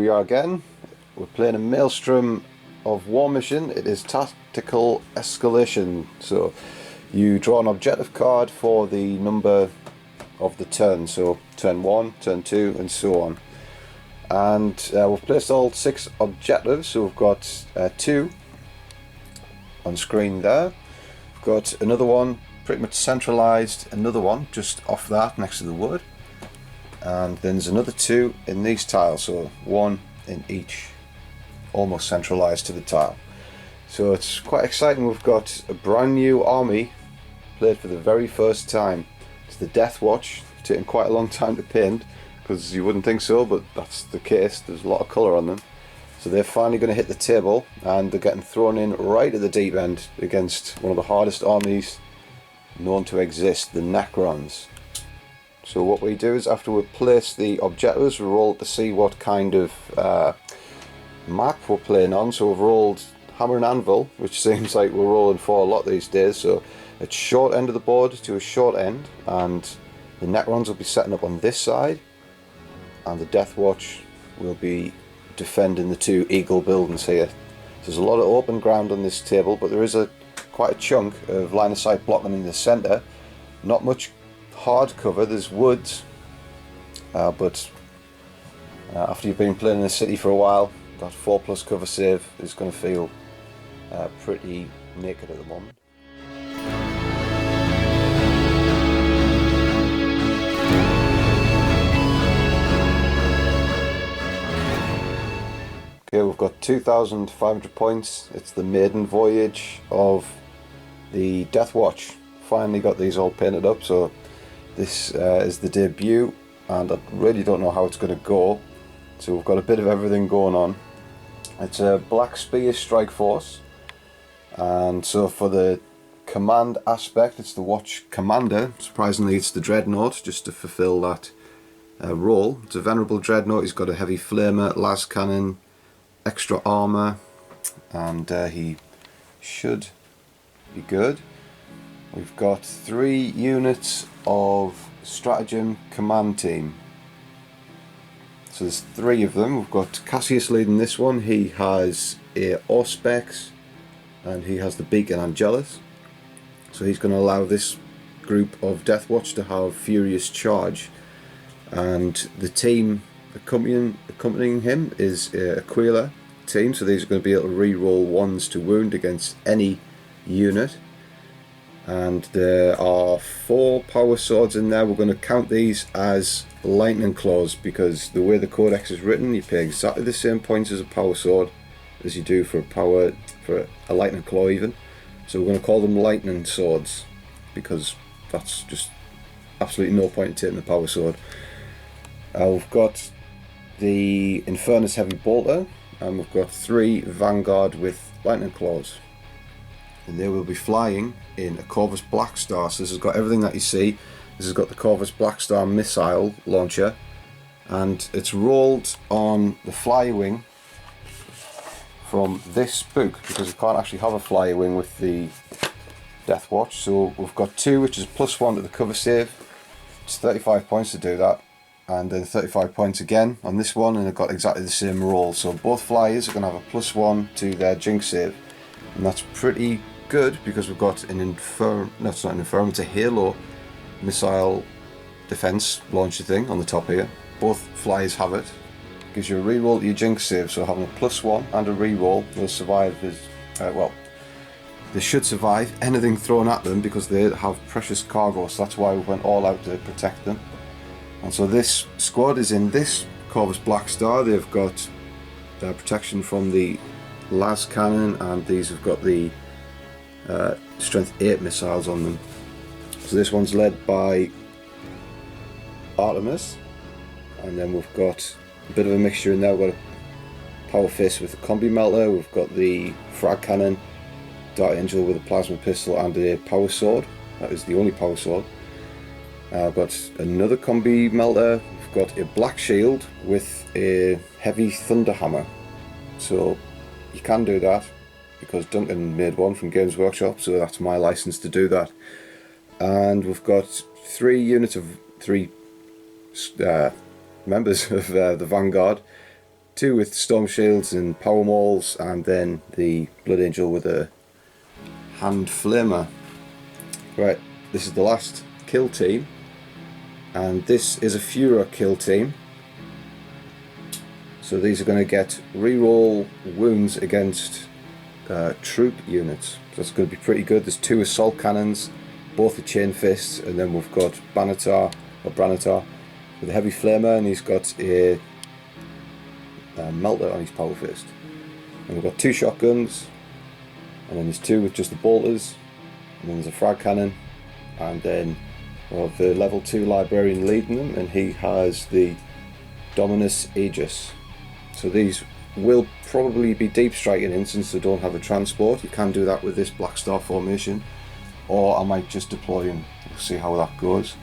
we are again. We're playing a Maelstrom of War mission. It is tactical escalation. So you draw an objective card for the number of the turn. So turn 1, turn 2 and so on. And we've placed all 6 objectives. So we've got 2 on screen there. We've got another one pretty much centralised, another one just off that next to the wood. And then there's another 2 in these tiles, so 1 in each, almost centralised to the tile. So it's quite exciting. We've got a brand new army played for the very first time. It's the Deathwatch. It's taken quite a long time to paint, because you wouldn't think so, but that's the case. There's a lot of colour on them. So they're finally going to hit the table, and they're getting thrown in right at the deep end against one of the hardest armies known to exist, the Necrons. So what we do is, after we place the objectives, we roll to see what kind of map we're playing on. So we've rolled hammer and anvil, which seems like we're rolling for a lot these days. So it's short end of the board to a short end, and the Necrons will be setting up on this side, and the Deathwatch will be defending the 2 eagle buildings here. So there's a lot of open ground on this table, but there is quite a chunk of line of sight blocking in the centre. Not much hard cover. There's woods, but after you've been playing in the city for a while, that 4+ cover save is going to feel pretty naked at the moment. Okay, we've got 2,500 points. It's the maiden voyage of the Deathwatch. Finally got these all painted up, so this is the debut, and I really don't know how it's going to go. So we've got a bit of everything going on. It's a Black Spear strike force, and so for the command aspect, it's the Watch Commander. Surprisingly, it's the Dreadnought, just to fulfill that role. It's a venerable Dreadnought. He's got a heavy flamer, las cannon, extra armour, and he should be good. We've got 3 units of stratagem command team. So there's 3 of them. We've got Cassius leading this one. He has a Auspex, and he has the Beacon Angelus. So he's going to allow this group of Deathwatch to have Furious Charge. And the team accompanying him is Aquila team. So these are going to be able to re-roll 1s to wound against any unit. And there are 4 power swords in there. We're going to count these as lightning claws, because the way the codex is written, you pay exactly the same points as a power sword as you do for a lightning claw even. So we're going to call them lightning swords, because that's just absolutely no point in taking the power sword. We've got the Infernus heavy bolter, and we've got 3 vanguard with lightning claws. And they will be flying in a Corvus Blackstar. So this has got everything that you see. This has got the Corvus Blackstar missile launcher, and it's rolled on the fly wing from this book, because we can't actually have a fly wing with the Deathwatch. So we've got 2, which is +1 to the cover save. It's 35 points to do that, and then 35 points again on this one, and they've got exactly the same roll. So both flyers are going to have a +1 to their jinx save, and that's pretty good, because we've got an it's a Halo missile defense launcher thing on the top here. Both flyers have it. Gives you a reroll to your jinx save, so having a +1 and a reroll, they'll survive well, they should survive anything thrown at them, because they have precious cargo. So that's why we went all out to protect them. And so this squad is in this Corvus Blackstar. They've got protection from the las cannon, and these have got the strength 8 missiles on them. So this one's led by Artemis, and then we've got a bit of a mixture in there. We've got a power fist with a combi melter, we've got the frag cannon, Dart Angel with a plasma pistol and a power sword. That is the only power sword. I've got another combi melter, we've got a black shield with a heavy thunder hammer. So you can do that, because Duncan made one from Games Workshop, so that's my license to do that. And we've got 3 units of 3 members of the Vanguard 2 with storm shields and power mauls, and then the Blood Angel with a hand flamer. Right, this is the last kill team, and this is a Furor kill team. So these are going to get reroll wounds against troop units. So that's going to be pretty good. There's 2 assault cannons, both with chain fists, and then we've got Banatar with a heavy flamer, and he's got a melter on his power fist. And we've got 2 shotguns, and then there's 2 with just the bolters, and then there's a frag cannon, and then we have the level 2 librarian leading them, and he has the Dominus Aegis. So these will probably be deep striking in since they don't have a transport. You can do that with this Black Star formation, or I might just deploy him. We'll see how that goes.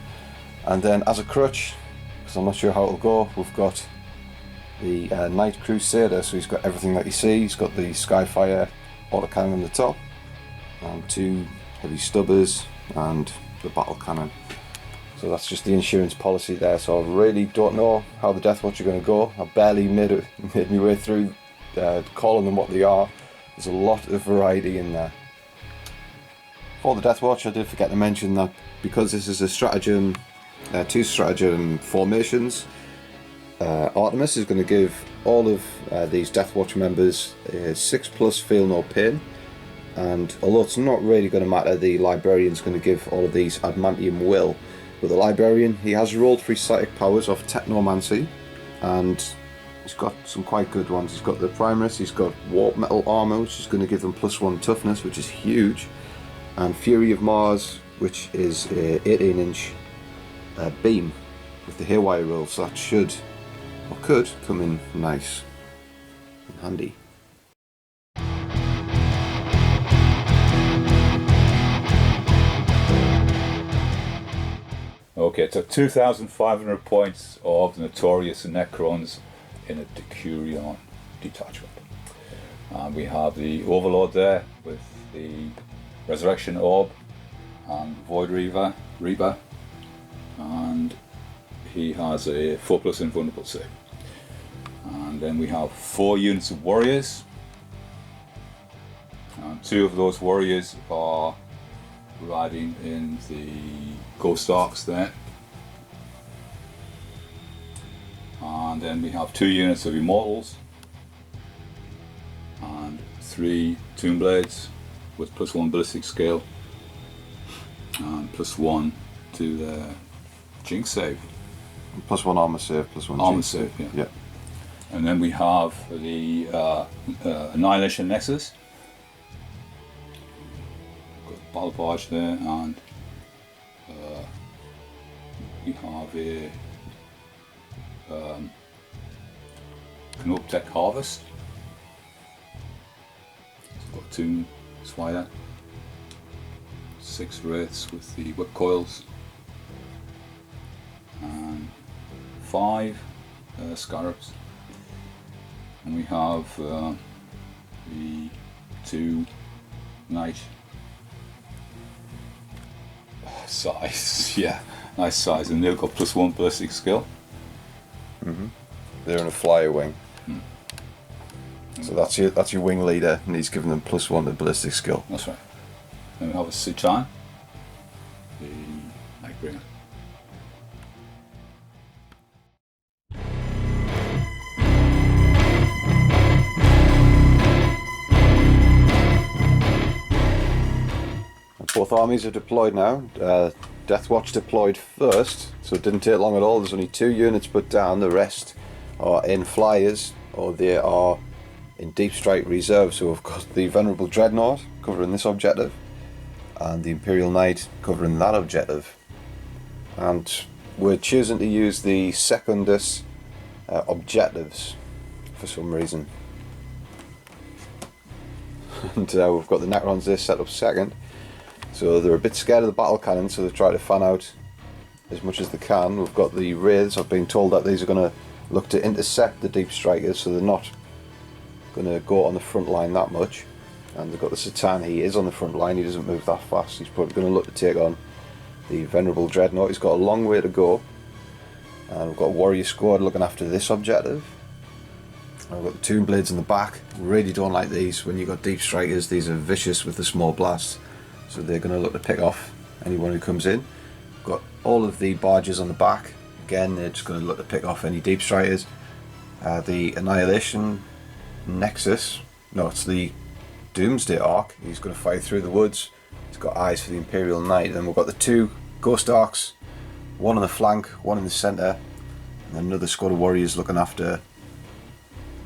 And then as a crutch, because I'm not sure how it'll go, we've got the Knight Crusader. So he's got everything that you see. He's got the Skyfire autocannon on the top, and 2 heavy stubbers, and the battle cannon. So that's just the insurance policy there. So I really don't know how the Deathwatch are going to go. I barely made my way through calling them what they are. There's a lot of variety in there. For the Deathwatch, I did forget to mention that because this is a stratagem, 2 stratagem formations, Artemis is going to give all of these Deathwatch members 6+ feel no pain. And although it's not really going to matter, the Librarian's going to give all of these Adamantium Will. But the Librarian, he has rolled 3 psychic powers off Technomancy, and he's got some quite good ones. He's got the Primaris, he's got Warp Metal Armour, which is going to give them +1 toughness, which is huge, and Fury of Mars, which is a 18-inch beam with the haywire roll. So that should, or could, come in nice and handy. Okay, so 2,500 points of the notorious Necrons in a Decurion detachment. And we have the Overlord there with the Resurrection Orb and Void Reaper, and he has a 4+ invulnerable save. And then we have 4 units of warriors, and 2 of those warriors are riding in the Ghost Arcs there. And then we have 2 units of Immortals and 3 Tomb Blades with +1 ballistic scale and +1 to the Jinx save. +1 armor save, +1 armor Jinx save, save. yeah. And then we have the Annihilation Nexus. Battle barge there, and we have a Canoptech Harvest. It's got 2 Swider, 6 Wraiths with the whip coils, and 5 Scarabs. And we have the 2 Knight size, yeah, nice size, and they've got +1 ballistic skill. They're in a flyer wing. So that's your wing leader, and he's giving them +1 to ballistic skill. That's right. Then we have a Citan, the Nightbringer. Both armies are deployed now. Deathwatch deployed first, so it didn't take long at all. There's only 2 units put down. The rest are in flyers, or they are in deep strike reserve. So we've got the Venerable Dreadnought covering this objective, and the Imperial Knight covering that objective. And we're choosing to use the Secundus objectives for some reason. And we've got the Necrons there set up second. So they're a bit scared of the battle cannon, so they try to fan out as much as they can. We've got the Wraiths. I've been told that these are going to look to intercept the deep strikers, so they're not going to go on the front line that much. And they've got the Citan. He is on the front line. He doesn't move that fast. He's probably going to look to take on the Venerable Dreadnought. He's got a long way to go. And we've got a Warrior Squad looking after this objective. I've got the Tomb Blades in the back. Really don't like these. When you've got Deep Strikers, these are vicious with the small blasts, so they're going to look to pick off anyone who comes in. Got all of the barges on the back. Again, they're just going to look to pick off any Deep Strikers. The Annihilation Nexus, no, it's the Doomsday Arc. He's going to fight through the woods. He's got eyes for the Imperial Knight. Then we've got the 2 Ghost Arcs, one on the flank, one in the centre, and another squad of warriors looking after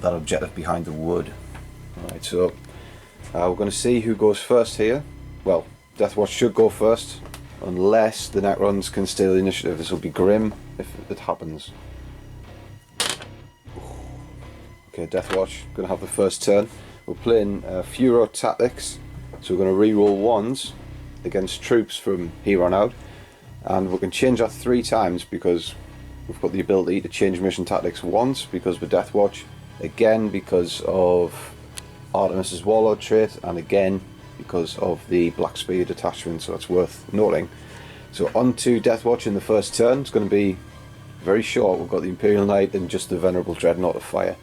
that objective behind the wood. Alright, so we're going to see who goes first here. Well, Deathwatch should go first, unless the Necrons can steal the initiative. This will be grim if it happens. Okay, Deathwatch, going to have the first turn. We're playing Furo Tactics, so we're going to re-roll 1s against troops from here on out. And we can change that 3 times because we've got the ability to change mission tactics once because we're Deathwatch, again because of Artemis's Warlord trait, and again because of the Black Spear detachment, so it's worth noting. So on to Deathwatch in the first turn. It's going to be very short. We've got the Imperial Knight and just the Venerable Dreadnought to fire.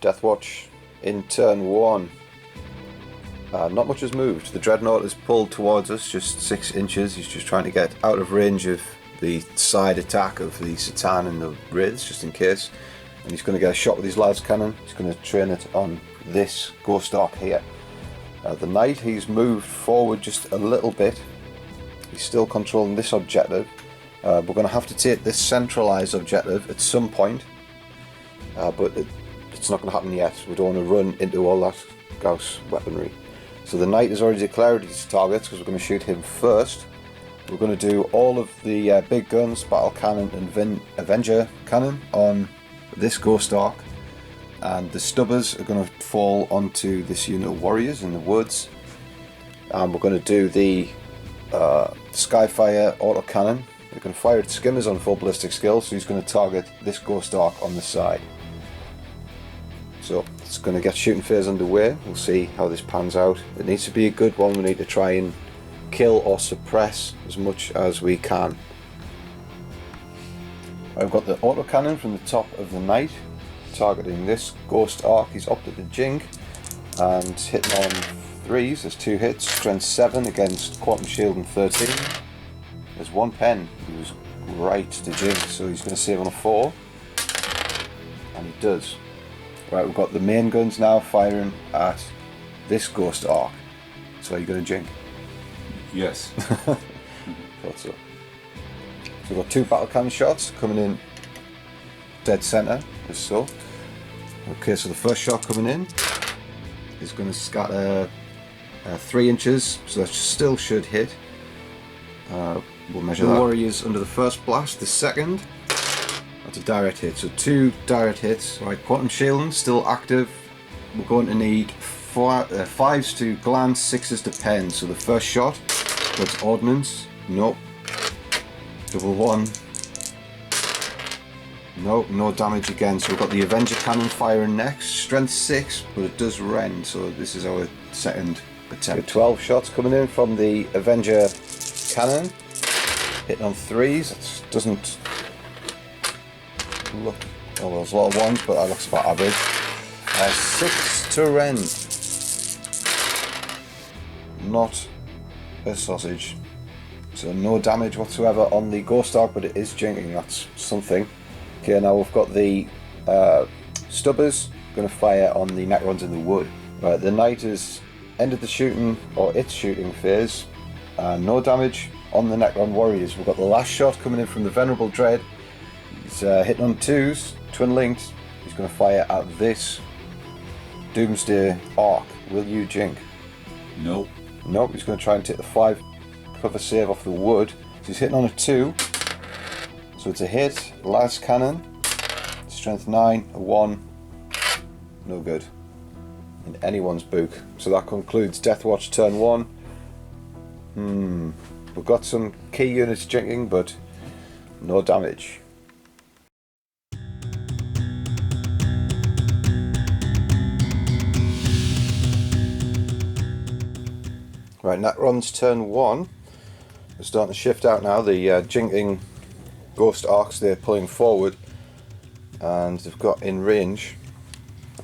Deathwatch in turn 1. Not much has moved. The Dreadnought is pulled towards us just 6 inches. He's just trying to get out of range of the side attack of the Satan and the Wraiths, just in case. And he's going to get a shot with his las cannon. He's going to train it on this Ghost Arc here. The Knight, he's moved forward just a little bit. He's still controlling this objective. We're going to have to take this centralised objective at some point. But it's not going to happen yet. We don't want to run into all that Gauss weaponry. So the Knight has already declared his targets because we're going to shoot him first. We're going to do all of the big guns, battle cannon and Avenger cannon on this Ghost Arc. And the stubbers are going to fall onto this unit of warriors in the woods. And we're going to do the Skyfire autocannon. We're going to fire at skimmers on full ballistic skill, so he's going to target this Ghost Arc on the side. So it's going to get shooting phase underway. We'll see how this pans out. It needs to be a good one. We need to try and kill or suppress as much as we can. I've got the autocannon from the top of the Knight targeting this Ghost Arc. He's opted to jink and hitting on 3s. There's 2 hits, strength 7 against quantum shield and 13. There's 1 pen. He was right to jink, so he's going to save on a 4, and he does. Right, we've got the main guns now firing at this Ghost Arc. So are you going to jink? Yes. Thought so. So we've got 2 battle cannon shots coming in dead centre, as so. Okay, so the first shot coming in is going to scatter 3 inches, so that still should hit. We'll measure the warriors under the first blast. The second, that's a direct hit, so 2 direct hits. Right, quantum shielding still active. We're going to need 5s to glance, 6s to pen. So the first shot, that's ordnance. Nope. Double 1. Nope, no damage again. So we've got the Avenger cannon firing next. Strength 6, but it does rend. So this is our second attempt. 12 shots coming in from the Avenger cannon, hitting on 3s. That doesn't look, oh, there's a lot of 1s, but that looks about average. 6 to rend. Not a sausage. So no damage whatsoever on the Ghost Arc, but it is jinking. That's something. Okay, now we've got the stubbers going to fire on the Necrons in the wood. Right, the Knight has ended the shooting, or its shooting phase. No damage on the Necron warriors. We've got the last shot coming in from the Venerable Dread. He's hitting on 2s, twin linked. He's going to fire at this Doomsday Arc. Will you jink? Nope. Nope, he's going to try and take the 5 cover save off the wood. So he's hitting on a 2. So it's a hit. Last cannon. Strength 9, a 1. No good. In anyone's book. So that concludes Deathwatch turn 1. We've got some key units jinking, but no damage. Right, Necrons turn 1. We're starting to shift out now. The jinking ghost arcs, they're pulling forward, and they've got in range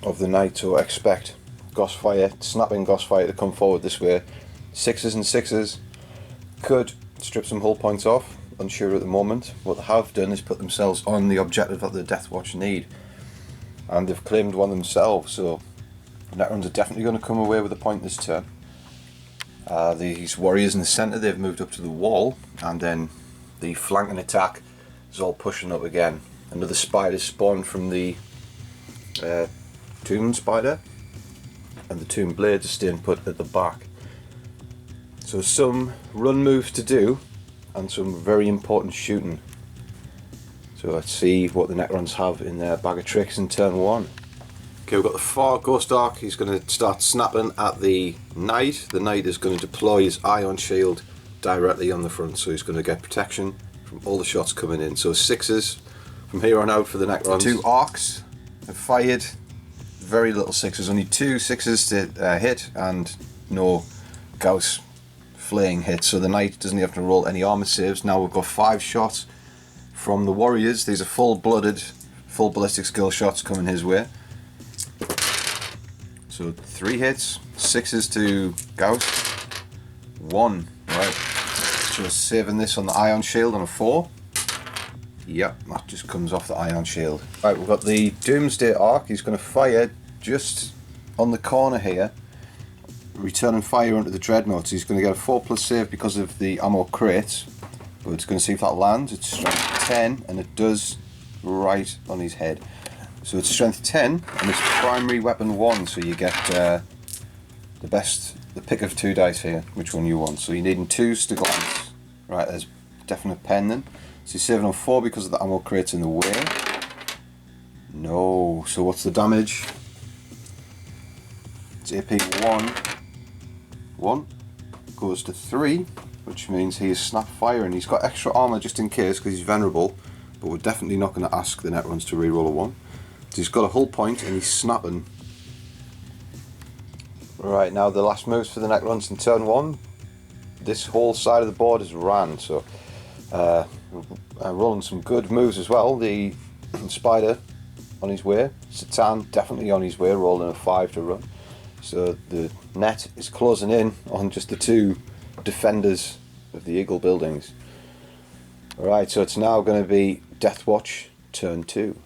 of the knight, so expect snapping Ghostfire to come forward this way. 6s and 6s could strip some hull points off, unsure at the moment. What they have done is put themselves on the objective that the Deathwatch need, and they've claimed one themselves, so Necrons are definitely going to come away with a point this turn. These warriors in the centre, they've moved up to the wall, and then the flanking attack is all pushing up again. Another spider spawned from the tomb spider, and the tomb blades are staying put at the back. So some run moves to do, and some very important shooting. So let's see what the Necrons have in their bag of tricks in turn 1. Okay, we've got the far Ghost Arc. He's going to start snapping at the Knight. The Knight is going to deploy his Ion Shield directly on the front, so he's going to get protection from all the shots coming in. So 6s from here on out for the Necrons. 2 arcs have fired, very little 6s, only 2 6s to hit, and no Gauss flaying hits, so the Knight doesn't have to roll any armor saves. Now we've got 5 shots from the Warriors. These are full-blooded, full ballistic skill shots coming his way. So 3 hits, 6s to Gauss, 1, right. Just saving this on the Ion Shield on a 4. Yep, that just comes off the Ion Shield. Right, we've got the Doomsday Arc. He's going to fire just on the corner here, returning fire onto the Dreadnoughts. He's going to get a 4+ save because of the ammo crates, but it's going to see if that lands. It's strength 10, and it does, right on his head. So it's strength 10, and it's primary weapon 1, so you get the pick of 2 dice here, which one you want. So you're needing 2s to glance. Right, there's definite pen then. So you're saving on 4 because of the ammo crates in the way. No, so what's the damage? It's AP 1 goes to 3, which means he is snap firing. He's got extra armor just in case because he's venerable, but we're definitely not going to ask the Necrons to reroll a 1. So he's got a hull point and he's snapping. Right, now the last moves for the Necrons in turn 1. This whole side of the board is ran, so rolling some good moves as well. The Spider on his way, Satan definitely on his way, rolling a 5 to run. So the net is closing in on just the 2 defenders of the Eagle buildings. Alright, so it's now going to be Deathwatch turn 2.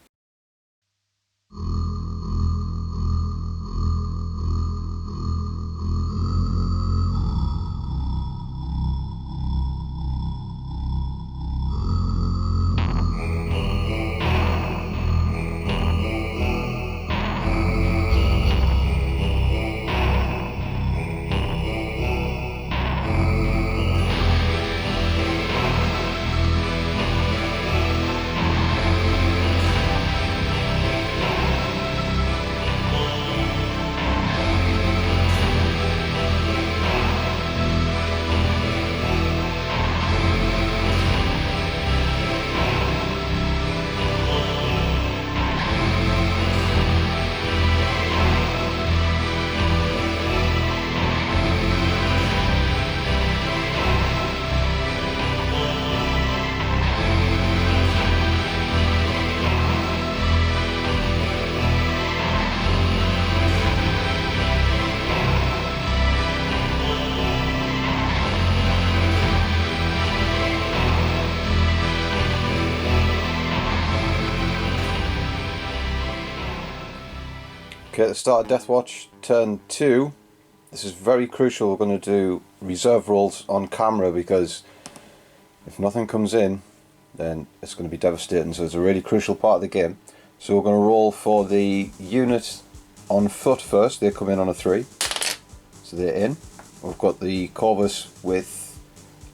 Okay, at the start of Deathwatch turn 2, this is very crucial. We're going to do reserve rolls on camera because if nothing comes in, then it's going to be devastating. So it's a really crucial part of the game. So we're going to roll for the unit on foot first. They come in on a 3, so they're in. We've got the Corvus with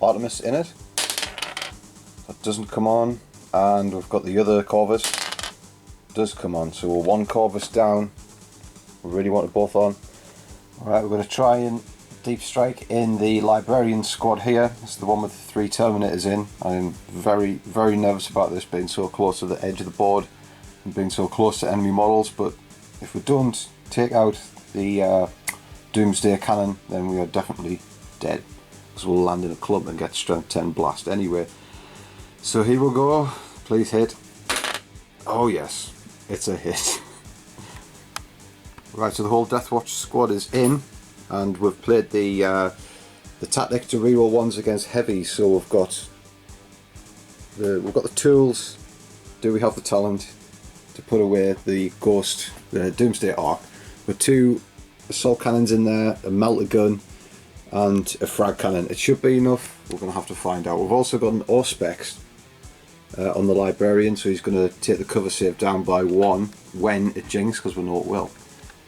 Artemis in it. That doesn't come on, and we've got the other Corvus. Does come on. So we're 1 Corvus down. We really want it both on. Alright, we're going to try and deep strike in the Librarian squad here. This is the one with the 3 Terminators in. I'm very, very nervous about this being so close to the edge of the board and being so close to enemy models, but if we don't take out the Doomsday Cannon, then we are definitely dead. Because we'll land in a clump and get strength 10 blast anyway. So here we go. Please hit. Oh yes, it's a hit. Right, so the whole Deathwatch squad is in, and we've played the tactic to reroll ones against heavies. So we've got the tools. Do we have the talent to put away the ghost, the Doomsday Ark? With 2 assault cannons in there, a melter gun, and a frag cannon. It should be enough. We're going to have to find out. We've also got an Auspex on the Librarian, so he's going to take the cover save down by 1 when it jinx, because we know it will.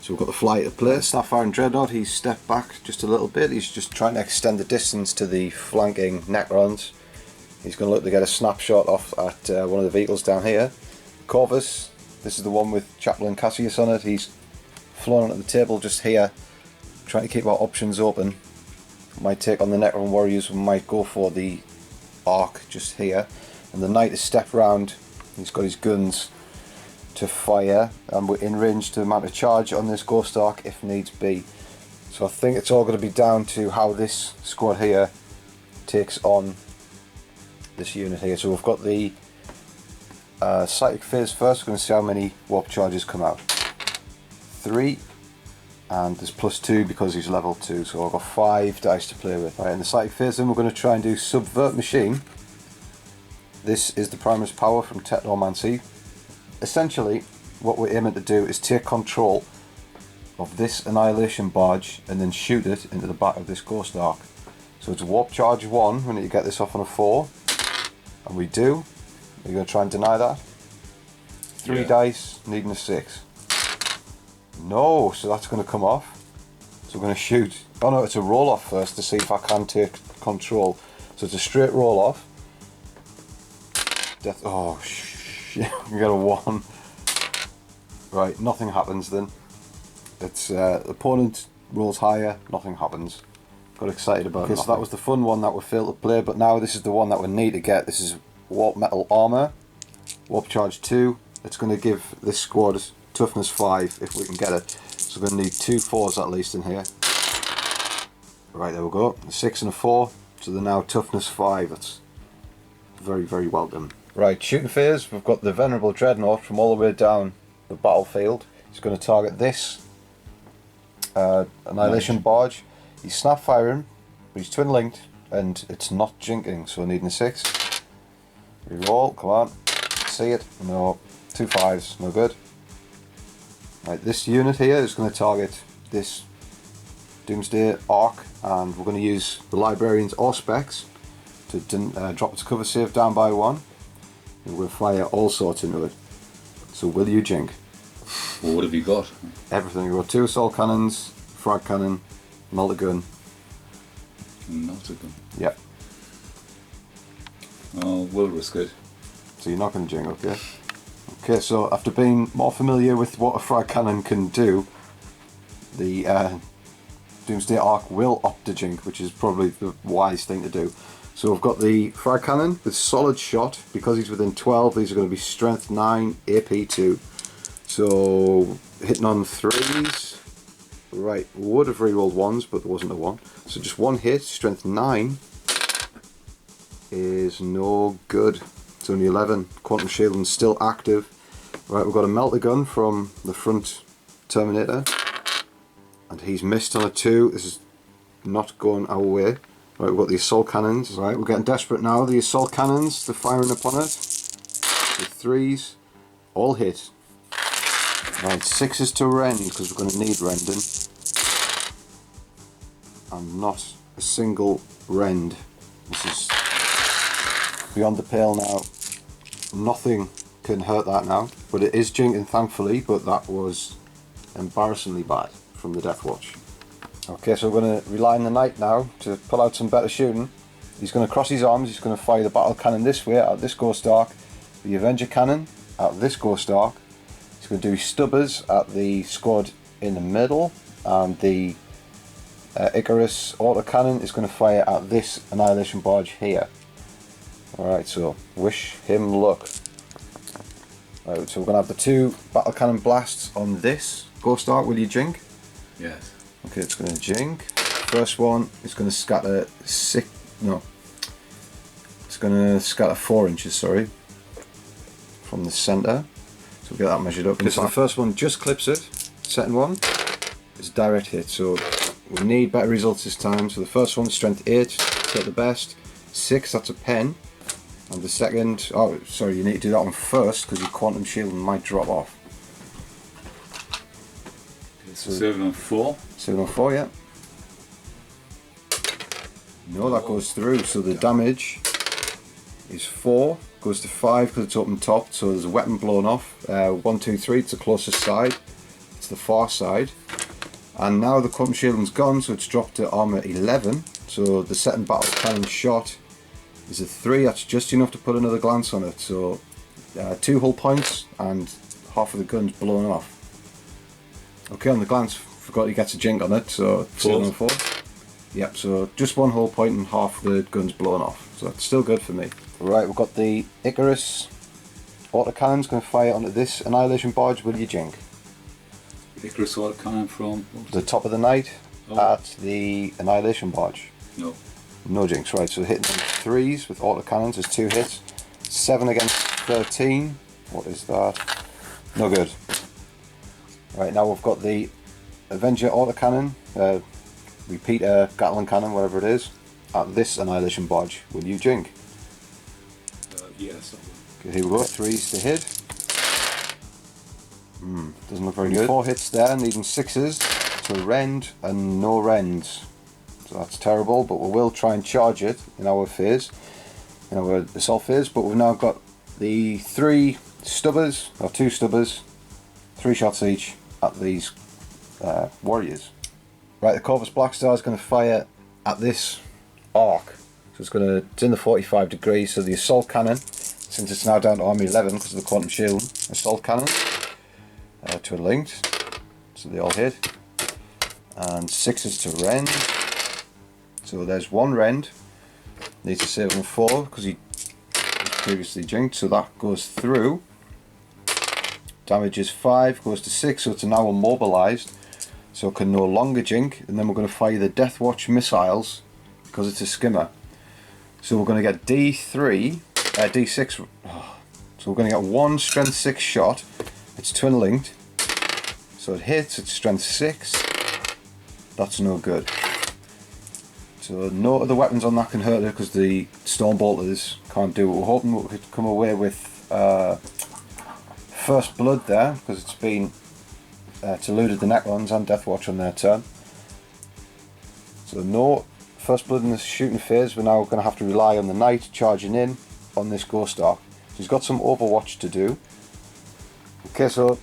So we've got the fly to play. Starfire and Dreadnought, he's stepped back just a little bit. He's just trying to extend the distance to the flanking Necrons. He's going to look to get a snapshot off at one of the vehicles down here. Corvus, this is the one with Chaplain Cassius on it. He's flown onto the table just here, trying to keep our options open. Might take on the Necron warriors, we might go for the Ark just here. And the Knight has stepped round, he's got his guns to fire, and we're in range to mount a charge on this Ghost Ark if needs be. So I think it's all going to be down to how this squad here takes on this unit here. So we've got the Psychic Phase first. We're going to see how many warp charges come out. 3, and there's +2 because he's level 2, so I've got 5 dice to play with. Right, in the Psychic Phase then we're going to try and do Subvert Machine. This is the Primus power from Technomancy. Essentially, what we're aiming to do is take control of this Annihilation Barge and then shoot it into the back of this Ghost Ark. So it's Warp Charge 1, we need to get this off on a 4, and we do. Are you going to try and deny that? 3 dice, needing a 6. No, so that's going to come off. So we're going to shoot. Oh no, it's a roll off first to see if I can take control. So it's a straight roll off. Death. Oh shit! We get a 1. Right, nothing happens then. It's opponent rolls higher, nothing happens. Got excited about it. So that was the fun one that we failed to play, but now this is the one that we need to get. This is Warp Metal Armor, Warp Charge 2. It's going to give this squad toughness 5 if we can get it. So we're going to need 2 4s at least in here. Right, there we go. A 6 and a 4. So they're now toughness 5. That's very, very welcome. Right, shooting phase. We've got the Venerable Dreadnought from all the way down the battlefield. He's going to target this Annihilation Barge. He's snap firing, but he's twin linked, and it's not jinking. So needing a 6. Reroll. Come on. See it? No. 2 5s. No good. Right, this unit here is going to target this Doomsday Ark, and we're going to use the Librarian's Auspex to drop its cover save down by 1. And we'll fire all sorts into it. So will you jink? Well, what have you got? Everything. We've got 2 assault cannons, frag cannon, melter gun. Melter gun? Yep. Oh, we'll risk it. So you're not going to jink, okay? Okay, so after being more familiar with what a frag cannon can do, the Doomsday Ark will opt to jink, which is probably the wise thing to do. So we've got the frag cannon with solid shot. Because he's within 12, these are going to be strength 9, AP 2. So hitting on 3s. Right, would have rerolled 1s, but there wasn't a 1. So just 1 hit, strength 9 is no good. It's only 11. Quantum shielding still active. Right, we've got a melter gun from the front Terminator, and he's missed on a 2. This is not going our way. Right, we've got the assault cannons. Right, we're getting desperate now. The assault cannons, they're firing upon it. The 3s, all hit. Right, 6s to rend, because we're going to need rending. And not a single rend. This is beyond the pale now. Nothing can hurt that now. But it is jinking, thankfully, but that was embarrassingly bad from the Deathwatch. Okay, so we're going to rely on the Knight now to pull out some better shooting. He's going to cross his arms, he's going to fire the battle cannon this way at this Ghost Ark, the Avenger cannon at this Ghost Ark. He's going to do his stubbers at the squad in the middle, and the Icarus autocannon is going to fire at this Annihilation Barge here. Alright, so wish him luck. Right, so we're going to have the 2 battle cannon blasts on this Ghost Ark. Will you jink? Yes. Okay, it's going to jink. First one is going to scatter it's going to scatter 4 inches, sorry, from the centre. So we'll get that measured up. Okay, so the first one just clips it. Second one is direct hit. So we need better results this time. So the first one, strength 8, hit the best. 6, that's a pen. And the second, oh sorry, you need to do that one first because your quantum shield might drop off. So 7 on 4. 7 on 4, yeah. No, that goes through. So the damage is 4, goes to 5 because it's open top. So there's a weapon blown off. 1, 2, 3, it's the closest side. It's the far side. And now the quantum shielding's gone, so it's dropped to armor 11. So the second battle cannon shot is a 3. That's just enough to put another glance on it. So 2 hull points and half of the gun's blown off. Okay, on the glance, forgot he gets a jink on it, so 7 on 4. Yep, so just 1 hull point and half the gun's blown off. So that's still good for me. Right, we've got the Icarus autocannon's going to fire onto this annihilation barge. Will you jink? Icarus autocannon from the top of the night at the annihilation barge. No. No jinx, right, so hitting them 3s with autocannons is 2 hits. 7 against 13. What is that? No good. Right, now we've got the Avenger autocannon, repeater Gatling cannon, whatever it is, at this annihilation barge. Will you jink? Yes. Okay, here we go, 3s to hit. Doesn't look very good. 4 hits there, needing 6s to rend and no rends. So that's terrible, but we will try and charge it in our phase, in our assault phase. But we've now got the 3 stubbers, or 2 stubbers, 3 shots each at these warriors. Right, the Corvus Blackstar is going to fire at this arc. So it's in the 45 degrees. So the assault cannon, since it's now down to army 11 because of the quantum shield, assault cannon, 2 linked, so they all hit, and 6s to rend. So there's 1 rend. Needs to save on 4 because he was previously jinked. So that goes through. Damage is 5, goes to 6, so it's now immobilized, so it can no longer jink. And then we're going to fire the Deathwatch missiles because it's a skimmer. So we're going to get D6. So we're going to get 1 strength 6 shot. It's twin linked, so it hits. It's strength 6. That's no good. So no other weapons on that can hurt it because the storm bolters can't do it. We're hoping we could come away with first blood there because it's been eluded the Necrons and Deathwatch on their turn. So no first blood in the shooting phase. We're now going to have to rely on the knight charging in on this ghost arc. So he's got some overwatch to do. Okay, so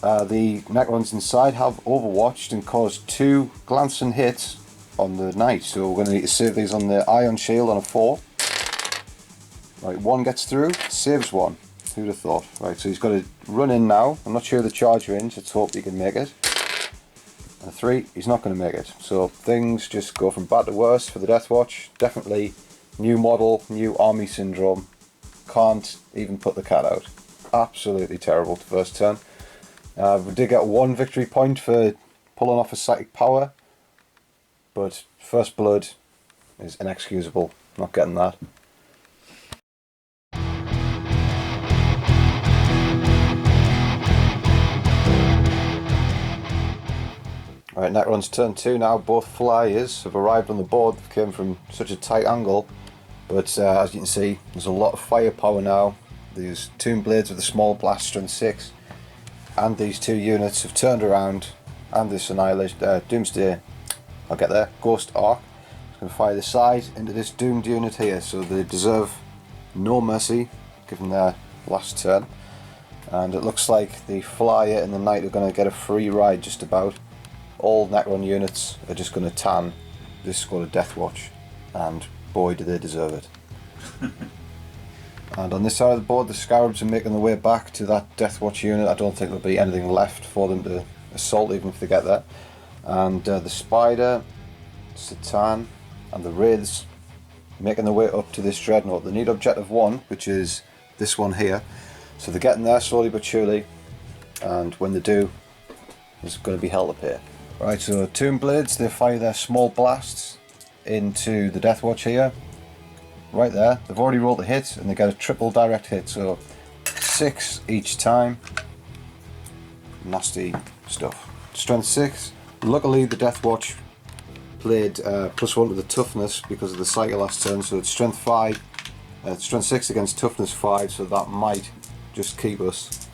the Necrons inside have overwatched and caused 2 glancing hits on the knight. So we're going to need to save these on the ion shield on a 4. Right, 1 gets through, saves 1. Who'd have thought? Right, so he's got to run in now. I'm not sure the charge range, let's hope he can make it. And a 3, he's not going to make it. So things just go from bad to worse for the Deathwatch. Definitely new model, new army syndrome. Can't even put the cat out. Absolutely terrible first turn. We did get 1 victory point for pulling off a psychic power, but first blood is inexcusable. Not getting that. Right, Necron's turn 2 now. Both flyers have arrived on the board. They came from such a tight angle, but as you can see, there's a lot of firepower now. These Tomb Blades with a small blast strength 6, and these 2 units have turned around, and this Annihilation, Doomsday, I'll get there, Ghost Arc, is going to fire the side into this doomed unit here, so they deserve no mercy given their last turn. And it looks like the Flyer and the Knight are going to get a free ride just about. All Necron units are just going to tan this squad of Deathwatch, and boy do they deserve it. And on this side of the board, the Scarabs are making their way back to that Deathwatch unit. I don't think there'll be anything left for them to assault, even if they get there. And the Spider, Satan, and the Wraiths making their way up to this Dreadnought. They need objective 1, which is this one here. So they're getting there slowly but surely, and when they do, there's going to be hell to pay. Right, so Tomb Blades, they fire their small blasts into the Deathwatch here. Right there, they've already rolled a hit and they get a triple direct hit, so 6 each time. Nasty stuff. Strength 6. Luckily the Deathwatch played +1 to the toughness because of the cycle last turn, so it's strength 5. Strength 6 against toughness 5, so that might just keep us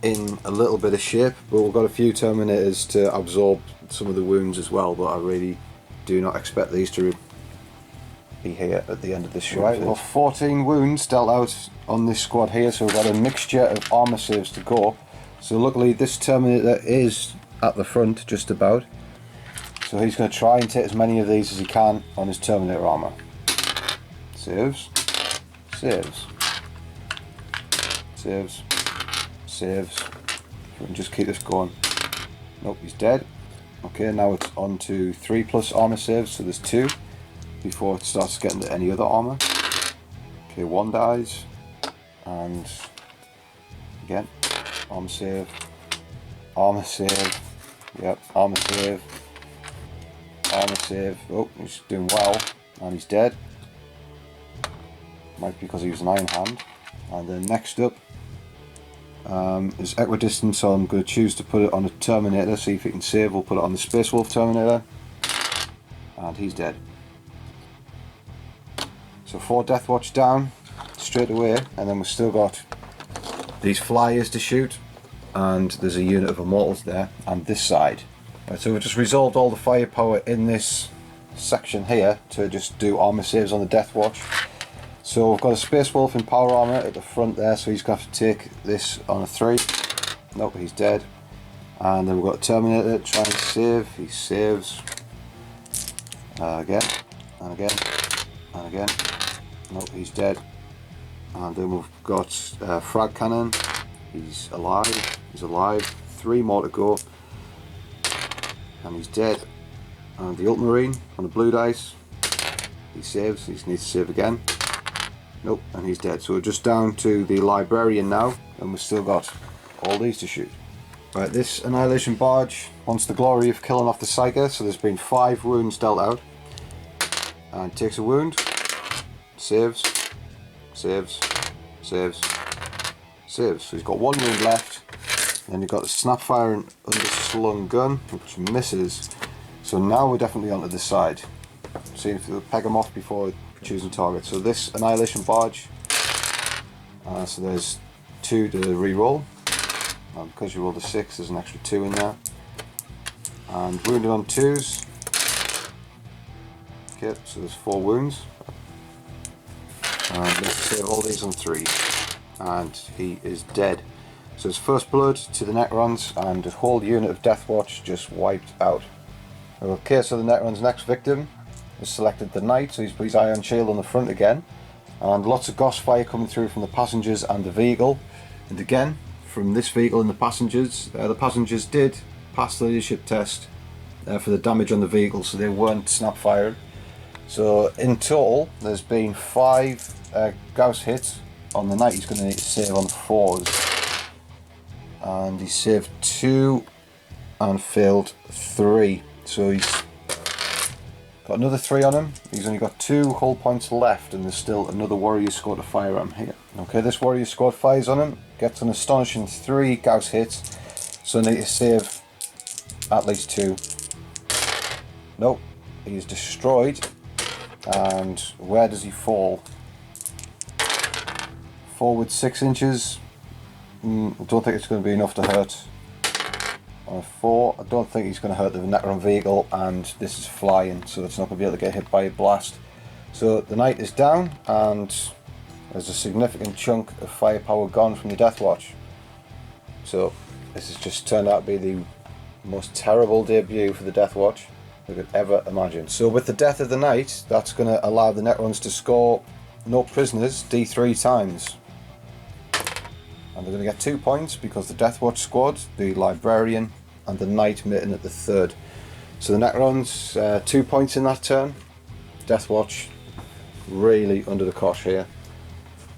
in a little bit of shape, but we've got a few Terminators to absorb some of the wounds as well, but I really do not expect these to be here at the end of this show. Right, we've got 14 wounds dealt out on this squad here, so we've got a mixture of armour saves to go. So luckily this Terminator is at the front just about, so he's going to try and take as many of these as he can on his Terminator armour. Saves, saves, saves, saves. We can just keep this going. Nope, he's dead. Okay, now it's on to 3+ armour saves, so there's 2 before it starts getting to any other armour. Okay, 1 dies, and again, armour save, yep, armour save, armour save. Oh, he's doing well, and he's dead. Might be because he was an Iron Hand. And then next up is Equidistance, so I'm going to choose to put it on a Terminator, see if he can save. We'll put it on the Space Wolf Terminator, and he's dead. So 4 Deathwatch down straight away, and then we've still got these flyers to shoot, and there's a unit of Immortals there, and this side. Right, so we've just resolved all the firepower in this section here to just do armour saves on the Deathwatch. So we've got a Space Wolf in power armour at the front there, so he's going to have to take this on a 3. Nope, he's dead. And then we've got a Terminator trying to save. He saves. Again, and again, and again. Nope, he's dead. And then we've got Frag Cannon. He's alive. He's alive. 3 more to go. And he's dead. And the Ultramarine on the blue dice. He saves. He needs to save again. Nope, and he's dead. So we're just down to the Librarian now, and we've still got all these to shoot. Right, this Annihilation Barge wants the glory of killing off the Psyker, so there's been 5 wounds dealt out. And takes a wound, saves, saves, saves, saves. So he's got 1 wound left. Then you've got the Snapfire and Underslung Gun, which misses. So now we're definitely onto this side. See if we'll peg him off before choosing target. So this Annihilation Barge, so there's 2 to re-roll, and because you rolled a 6 there's an extra 2 in there, and wounded on 2s. Okay, so there's 4 wounds, and let's save all these on 3, and he is dead. So it's first blood to the Necrons, and the whole unit of Deathwatch just wiped out. Okay, so the Necron's next victim has selected the Knight, so he's put his Iron Shield on the front again, and lots of Gauss fire coming through from the passengers and the vehicle. And again, from this vehicle and the passengers did pass the leadership test for the damage on the vehicle, so they weren't snap firing. So in total, there's been 5 Gauss hits on the Knight. He's going to need to save on 4s, and he saved 2 and failed 3. So he's got another 3 on him. He's only got 2 hull points left, and there's still another Warrior Squad to fire on here. Okay, this Warrior Squad fires on him, gets an astonishing 3 Gauss hits, so they need to save at least 2. Nope, he's destroyed. And where does he fall? Forward 6 inches. I don't think it's going to be enough to hurt. On a 4, I don't think he's going to hurt the Necron vehicle, and this is flying, so it's not going to be able to get hit by a blast. So the Knight is down, and there's a significant chunk of firepower gone from the Deathwatch. So this has just turned out to be the most terrible debut for the Deathwatch we could ever imagine. So with the death of the Knight, that's going to allow the Necrons to score no prisoners D3 times. And they're going to get 2 points because the Deathwatch squad, the Librarian, and the Knight made it at the 3rd. So the Necrons, 2 points in that turn. Deathwatch really under the cosh here.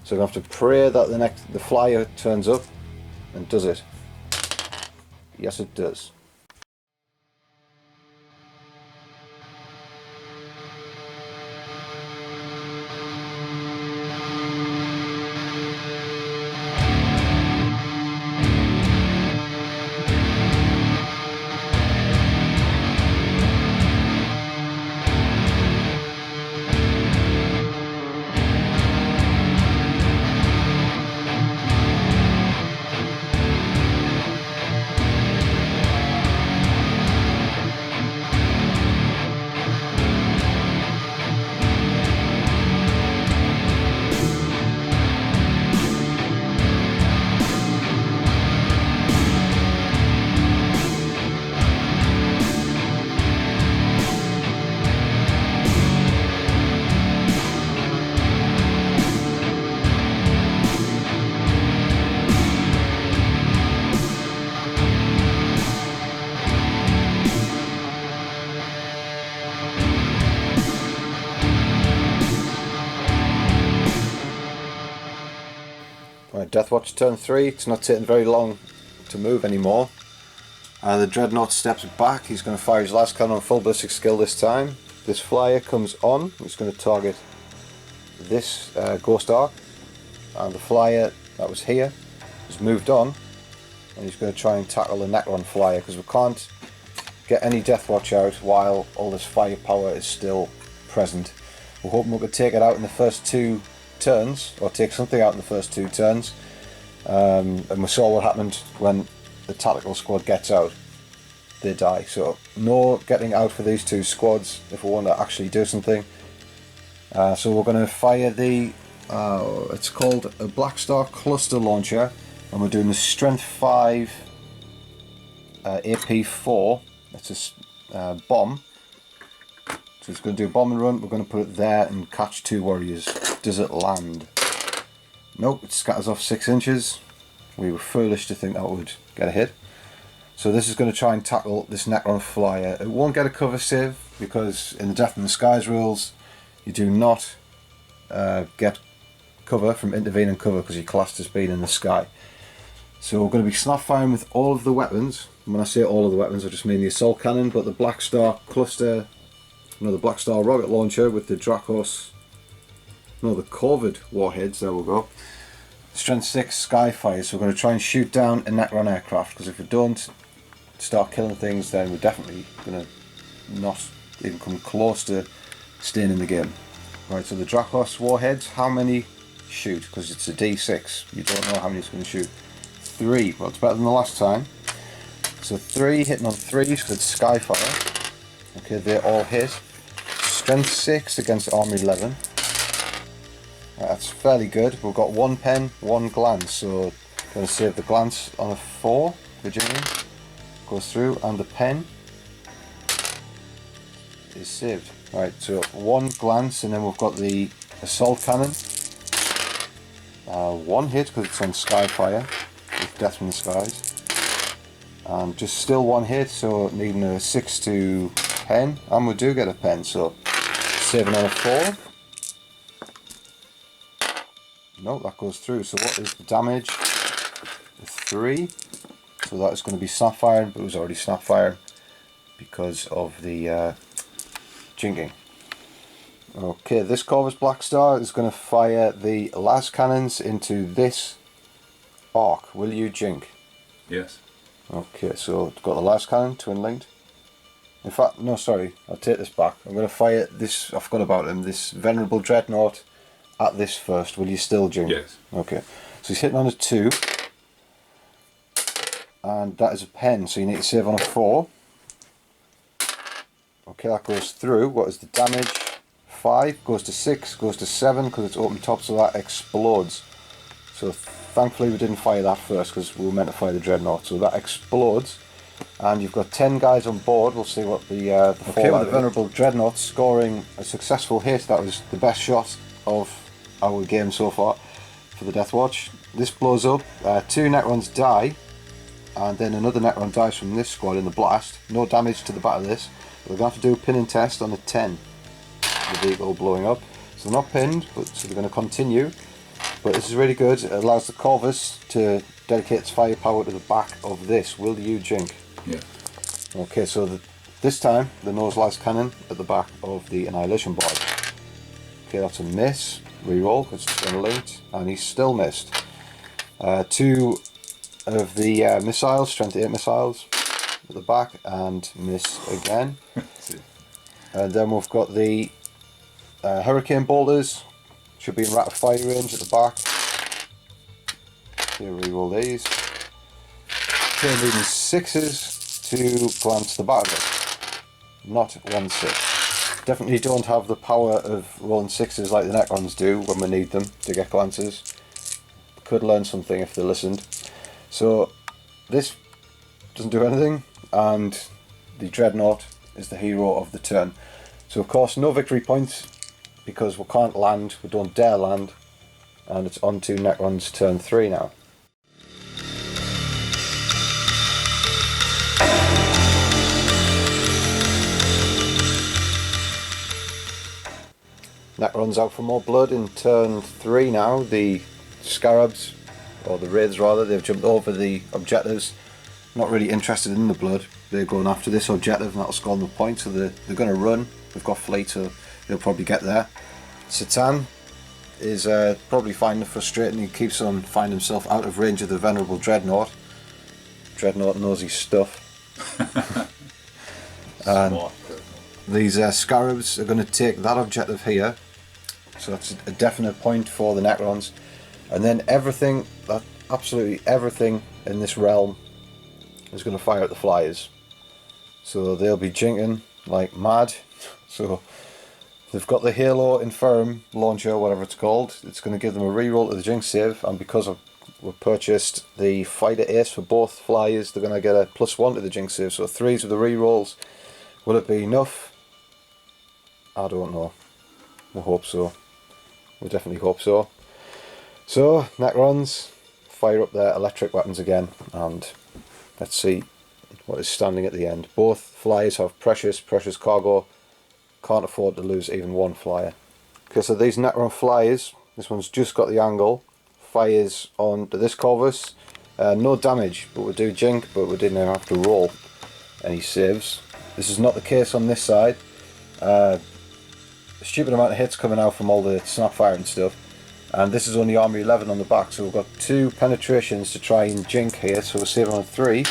So we're going to have to pray that the flyer turns up and does it. Yes, it does. Deathwatch turn 3. It's not taking very long to move anymore. The Dreadnought steps back. He's going to fire his last cannon on full ballistic skill this time. This flyer comes on. He's going to target this Ghost Ark. And the flyer that was here has moved on. And he's going to try and tackle the Necron flyer, because we can't get any Deathwatch out while all this firepower is still present. We're hoping we could take it out in the first 2 turns, or take something out in the first 2 turns. And we saw what happened when the tactical squad gets out. They die. So no getting out for these 2 squads if we want to actually do something. So we're going to fire the it's called a Black Star cluster launcher, and we're doing the strength 5 AP4. It's a bomb. So it's going to do a bomb and run. We're going to put it there and catch 2 warriors. Does it land? Nope, it scatters off 6 inches. We were foolish to think that would get a hit. So this is going to try and tackle this Necron flyer. It won't get a cover save, because in the Death in the Skies rules, you do not get cover from intervening cover, because you're classed as being in the sky. So we're going to be snap firing with all of the weapons. And when I say all of the weapons, I just mean the assault cannon, but the Black Star cluster, no, the Black Star rocket launcher with the Dracos, no, the Corvid warheads, there we go. Strength 6 Skyfire, so we're going to try and shoot down a Necron aircraft, because if we don't start killing things, then we're definitely going to not even come close to staying in the game. Right, so the Dracos warheads, how many shoot? Because it's a D6, you don't know how many it's going to shoot. 3, well, it's better than the last time. So 3 hitting on 3s with Skyfire. Okay, they all hit. Strength 6 against Armor 11. Right, that's fairly good. We've got 1 pen, 1 glance, so going to save the glance on a 4. Virginian goes through, and the pen is saved. Right, so 1 glance, and then we've got the assault cannon. 1 hit because it's on Skyfire with Death from the Skies. And just still 1 hit, so needing a 6 to pen, and we do get a pen, so saving on a 4. No, that goes through. So what is the damage? 3. So that is going to be snapfire, but it was already snapfire because of the jinking. Okay, this Corvus Black Star is going to fire the las cannons into this arc. Will you jink? Yes. Okay, so it's got the las cannon, twin linked. In fact, no, sorry, I'll take this back. I'm going to fire this, I forgot about him, this Venerable Dreadnought at this first. Will you still jink? Yes. Okay, so he's hitting on a 2. And that is a pen, so you need to save on a 4. Okay, that goes through. What is the damage? 5, goes to 6, goes to 7 because it's open top, so that explodes. So thankfully we didn't fire that first because we were meant to fire the Dreadnought. So that explodes, and you've got 10 guys on board. We'll see what the okay, with the Venerable Dreadnought scoring a successful hit. That was the best shot of our game so far for the Deathwatch. This blows up, 2 Necrons die, and then another Necron dies from this squad in the blast. No damage to the back of this. We're going to have to do a pinning test on a 10. The vehicle blowing up. So they're not pinned, but so they're going to continue. But this is really good. It allows the Corvus to dedicate its firepower to the back of this. Will you jink? Yeah. Okay, so this time the nose las cannon at the back of the Annihilation board. Okay, that's a miss. Reroll because it's unlinked, and he's still missed. 2 of the missiles, strength 8 missiles at the back, and miss again. And then we've got the Hurricane Bolters, should be in rate of fire range at the back. Here, reroll these. Okay, needing 6s to glance the back of it. Not 1 6. Definitely don't have the power of rolling 6s like the Necrons do when we need them to get glances. Could learn something if they listened. So this doesn't do anything, and the Dreadnought is the hero of the turn. So of course no victory points because we can't land, we don't dare land, and it's on to Necron's turn 3 now. Necron's out for more blood in turn 3 now. The Scarabs or the Wraiths rather, they've jumped over the objectives. Not really interested in the blood. They're going after this objective and that'll score them a point, so they're going to run. They've got fleet, so they'll probably get there. Satan is probably finding it frustrating. He keeps on finding himself out of range of the venerable Dreadnought. Dreadnought knows his stuff. And these Scarabs are going to take that objective here, so that's a definite point for the Necrons. And then everything, absolutely everything in this realm is going to fire at the flyers. So they'll be jinking like mad. So they've got the Halo Infirm launcher, whatever it's called. It's going to give them a reroll to the Jinx save, and because we've purchased the Fighter Ace for both flyers, they're going to get a +1 to the Jinx save. So 3s with the rerolls. Will it be enough? I don't know. We hope so. We definitely hope so. So Necrons fire up their electric weapons again, and let's see what is standing at the end. Both flyers have precious cargo. Can't afford to lose even one flyer. Okay, so these Necron flyers, this one's just got the angle, fires onto this Corvus. No damage, but we do jink, but we didn't have to roll any saves. This is not the case on this side. A stupid amount of hits coming out from all the snapfire and stuff. And this is only armor 11 on the back, so we've got 2 penetrations to try and jink here, so we're saving on 3.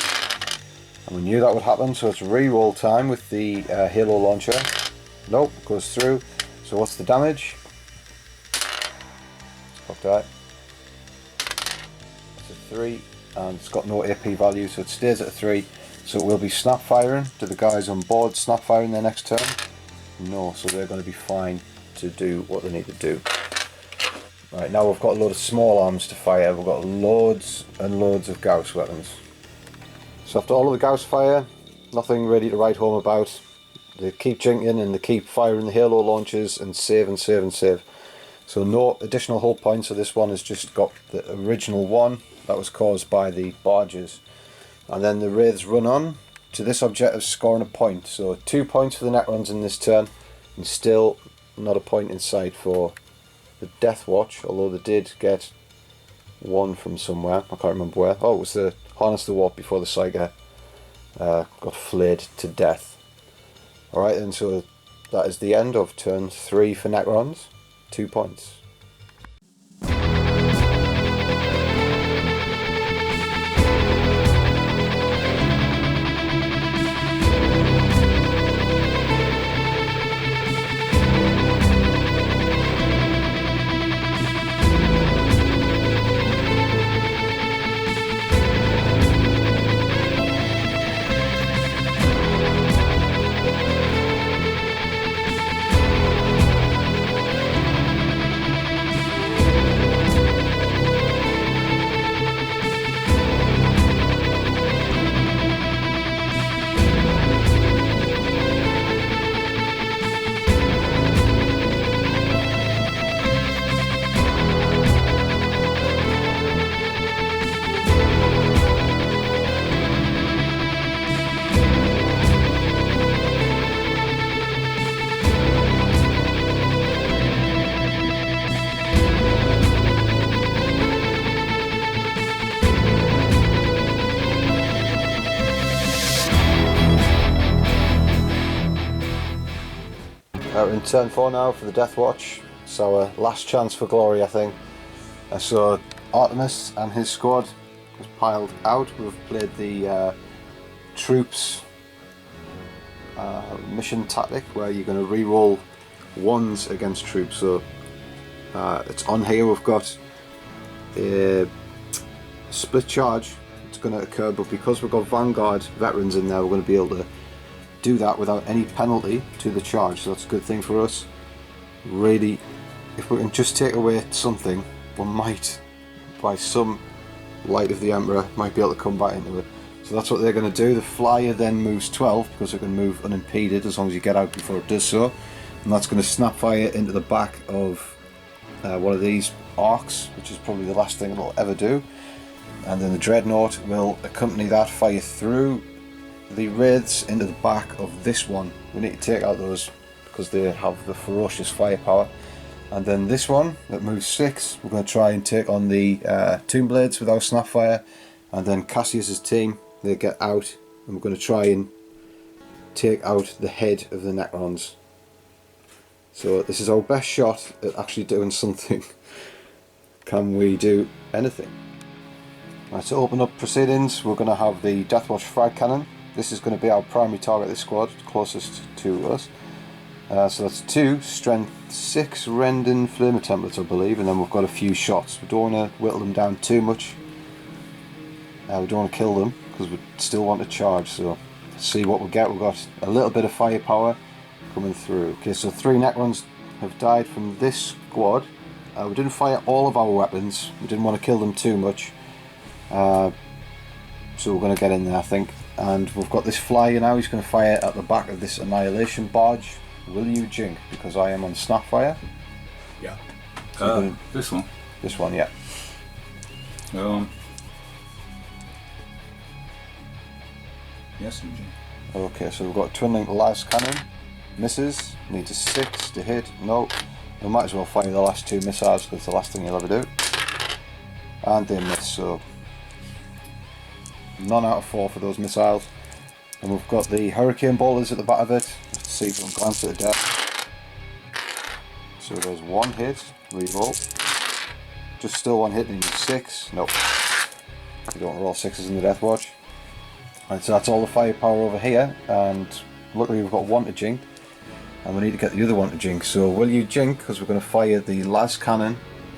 And we knew that would happen, so it's re-roll time with the Halo launcher. Nope, goes through. So what's the damage? It's cocked out. It's a 3, and it's got no AP value, so it stays at a 3. So it will be snap firing. Do the guys on board snap firing their next turn? No, so they're going to be fine to do what they need to do. Right, now we've got a load of small arms to fire. We've got loads and loads of Gauss weapons. So after all of the Gauss fire, nothing really to write home about. They keep jinking and they keep firing the Halo launchers and save and save and save. So no additional hull points, so this one has just got the original one that was caused by the barges. And then the Wraiths run on to this objective, scoring a point. So 2 points for the Necrons in this turn, and still not a point in sight for the Deathwatch, although they did get one from somewhere. I can't remember where. Oh, it was the Harness the Warp before the Psyker got flayed to death. Alright, and so that is the end of turn 3 for Necrons. 2 points. We're in turn 4 now for the Deathwatch. It's our last chance for glory, I think. So Artemis and his squad has piled out. We've played the troops mission tactic, where you're going to re-roll 1s against troops. So it's on here. We've got a split charge. It's going to occur, but because we've got Vanguard veterans in there, we're going to be able to do that without any penalty to the charge, so that's a good thing for us. Really, if we can just take away something, we might, by some light of the Emperor, might be able to come back into it. So that's what they're going to do. The flyer then moves 12 because it can move unimpeded as long as you get out before it does so, and that's going to snap fire into the back of one of these arcs, which is probably the last thing it'll ever do. And then the Dreadnought will accompany that, fire through the Wraiths into the back of this one. We need to take out those because they have the ferocious firepower. And then this one that moves 6, we're going to try and take on the Tomb Blades with our Snapfire. And then Cassius's team, they get out, and we're going to try and take out the head of the Necrons. So this is our best shot at actually doing something. Can we do anything? Right, to open up proceedings, we're going to have the Deathwatch frag cannon. This is going to be our primary target of this squad, closest to us. So that's 2 strength 6 Rendon flamer templates, I believe, and then we've got a few shots. We don't want to whittle them down too much. We don't want to kill them because we still want to charge. So let's see what we get. We've got a little bit of firepower coming through. Okay, so 3 Necrons have died from this squad. We didn't fire all of our weapons. We didn't want to kill them too much. So we're going to get in there, I think. And we've got this flyer now. He's going to fire at the back of this annihilation barge. Will you jink? Because I am on Snapfire. Yeah. So this one. This one, yeah. Yes, you jink. Okay, so we've got Twin Link Las Cannon. Misses. Needs a 6 to hit. No. We might as well fire the last 2 missiles because it's the last thing you'll ever do. And they miss, so none out of 4 for those missiles. And we've got the Hurricane Bolters at the back of it. Let's see if we can glance at the death. So there's 1 hit, reroll. Just still 1 hit and 6. Nope. You don't roll 6s in the Deathwatch. Right, so that's all the firepower over here, and luckily we've got 1 to jink. And we need to get the other 1 to jink. So will you jink? Because we're going to fire the Las Cannon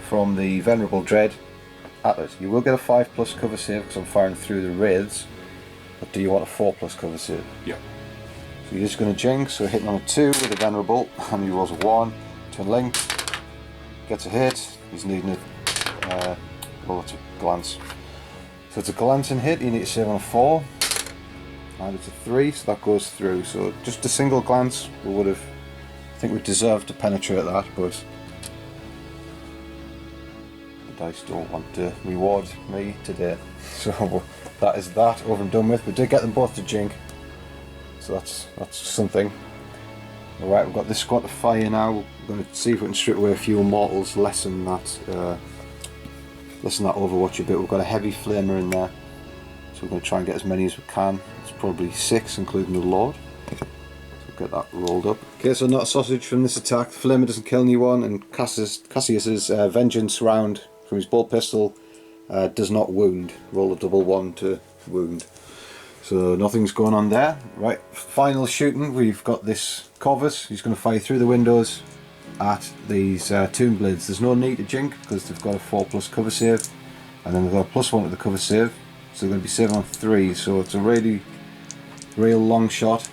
from the Venerable Dread at it. You will get a 5+ cover save because I'm firing through the wraiths. But do you want a 4+ cover save? Yeah. So you're just going to jink, so hitting on a 2 with a Venerable, and he rolls a 1, Twin Link, gets a hit, he's needing a, well, it's a glance. So it's a glancing hit, you need to save on a 4, and it's a 3, so that goes through. So just a single glance, we would have, I think we deserved to penetrate that, but the dice don't want to reward me today. So that is that over and done with. We did get them both to jink, so that's something. Alright, we've got this squad to fire now. We're going to see if we can strip away a few immortals, lessen that Overwatch a bit. We've got a heavy flamer in there, so we're going to try and get as many as we can. It's probably 6, including the Lord. So get that rolled up. Okay, so not a sausage from this attack. The flamer doesn't kill anyone, and Cassius's vengeance round from his bolt pistol does not wound. Roll a double 1 to wound. So nothing's going on there. Right, final shooting. We've got this Corvus. He's going to fire through the windows at these Tomb Blades. There's no need to jink because they've got a 4+ cover save, and then they've got a +1 to the cover save. So they're going to be saving on 3. So it's a real long shot.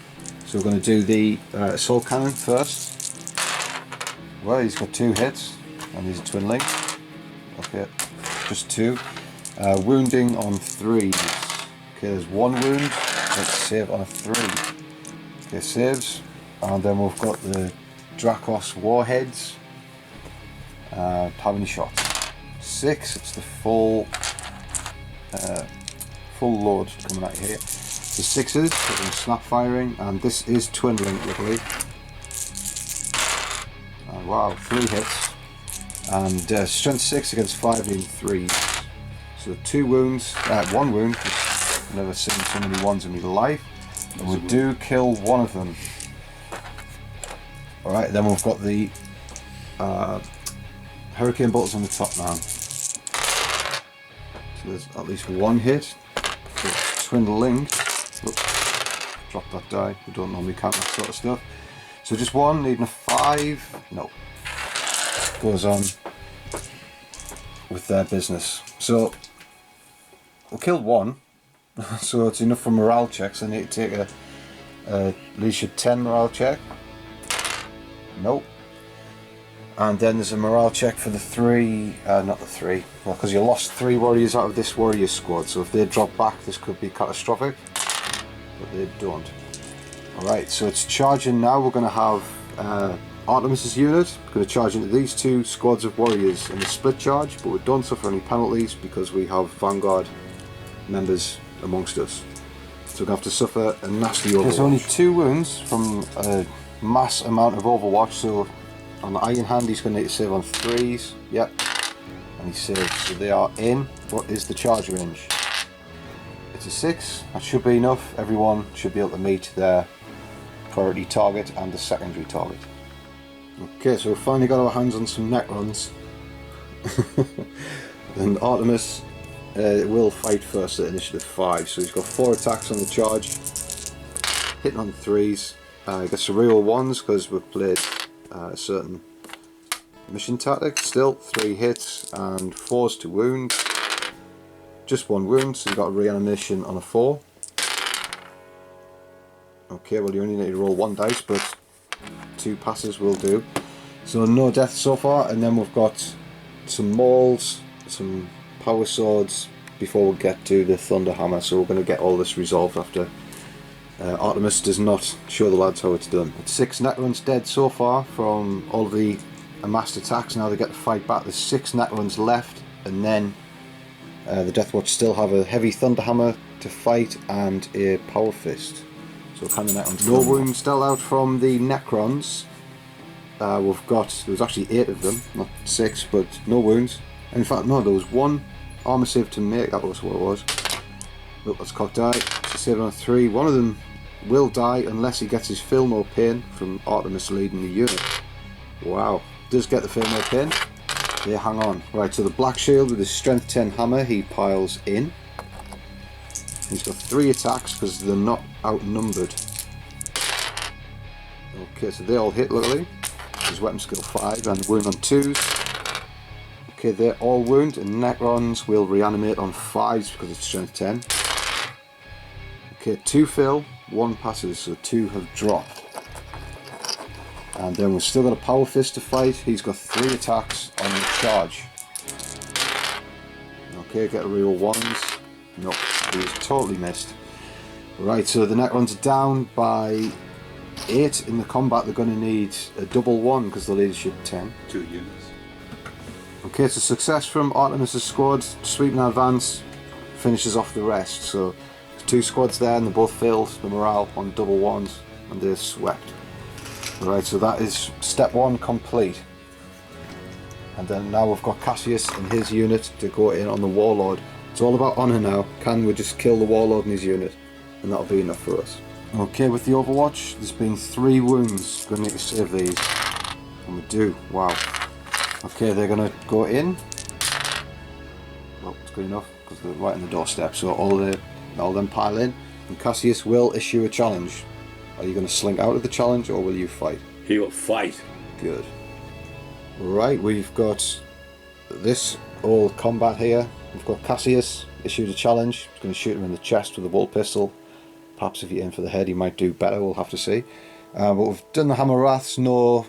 So we're going to do the assault cannon first. Well, he's got 2 hits, and he's a Twin Link. Okay, just 2. Wounding on 3s. Okay, there's 1 wound. Let's save on a 3. Okay, saves. And then we've got the Dracos Warheads. How many shots? 6. It's the full load coming at you here. The 6s, we're going to snap firing, and this is Twin Link, luckily. Wow, 3 hits. And strength 6 against 5 in 3s. So 2 wounds, 1 wound. I've never seen so many 1s in my life. And we do kill 1 of them. Alright, then we've got the Hurricane Bolters on the top now. So there's at least 1 hit. So Twin Link. Oops, drop that die. We don't normally count that sort of stuff. So just 1, needing a 5. No. Goes on with their business. So we'll kill 1. So it's enough for morale checks. I need to take a leadership 10 morale check. Nope. And then there's a morale check for the 3, not the 3, well, because you lost 3 warriors out of this warrior squad, so if they drop back this could be catastrophic, but they don't. Alright, so it's charging now. We're going to have Artemis's unit, going to charge into these 2 squads of warriors in a split charge, but we don't suffer any penalties because we have Vanguard members amongst us. So we're going to have to suffer a nasty overwatch. There's only 2 wounds from a mass amount of overwatch, so On the Iron Hand, he's going to need to save on 3s. Yep. And he saves, so they are in. What is the charge range? It's a 6. That should be enough. Everyone should be able to meet their priority target and the secondary target. Okay, so we've finally got our hands on some Necrons. And Artemis will fight first at initiative 5, so he's got 4 attacks on the charge, hitting on 3s. He gets to reroll 1s because we've played a certain mission tactic. Still 3 hits and 4s to wound. Just 1 wound, so you've got a reanimation on a 4. Okay, well you only need to roll 1 dice, but 2 passes will do. So no deaths so far, and then we've got some mauls, some power swords before we get to the Thunder Hammer, so we're going to get all this resolved after Artemis does not show the lads how it's done. It's 6 Necrons dead so far from all of the amassed attacks. Now they get to fight back. There's 6 Necrons left, and then the Deathwatch still have a heavy Thunder Hammer to fight and a Power Fist. So can the Necrons... No wounds dealt out from the Necrons. We've got... There was actually 8 of them, not 6, but no wounds. In fact, no, there was 1 armor save to make, that was what it was. Look, that's cocked die. It's saved on 3. One of them will die unless he gets his Feel No Pain from Artemis leading the unit. Wow. Does get the Feel No Pain. They hang on. Right, so the Black Shield with his Strength 10 hammer, he piles in. He's got 3 attacks because they're not outnumbered. Okay, so they all hit, luckily. His weapon skill 5 and wound on 2s. Okay, they're all wound, and Necrons will reanimate on 5s because it's strength 10. Okay, 2 fill, 1 passes, so 2 have dropped. And then we've still got a Power Fist to fight. He's got 3 attacks on the charge. Okay, get a real 1s. Nope, he's totally missed. Right, so the Necrons are down by 8 in the combat. They're going to need a double 1 because the leadership 10. 2 units. Okay, it's a success from Artemis' squad. Sweep and advance finishes off the rest. So there's 2 squads there and they both failed the morale on double 1s and they're swept. Right, so that is step 1 complete. And then now we've got Cassius and his unit to go in on the Warlord. It's all about honour now. Can we just kill the Warlord and his unit? And that'll be enough for us. Okay, with the Overwatch, there's been 3 wounds. Gonna need to save these. And we do. Wow. Okay, they're going to go in. Well, it's good enough because they're right on the doorstep, so all them pile in. And Cassius will issue a challenge. Are you going to slink out of the challenge or will you fight? He will fight. Good. Right, we've got this all combat here. We've got Cassius issued a challenge. He's going to shoot him in the chest with a bolt pistol. Perhaps if you aim for the head, he might do better. We'll have to see. But we've done the Hammer Wraths. No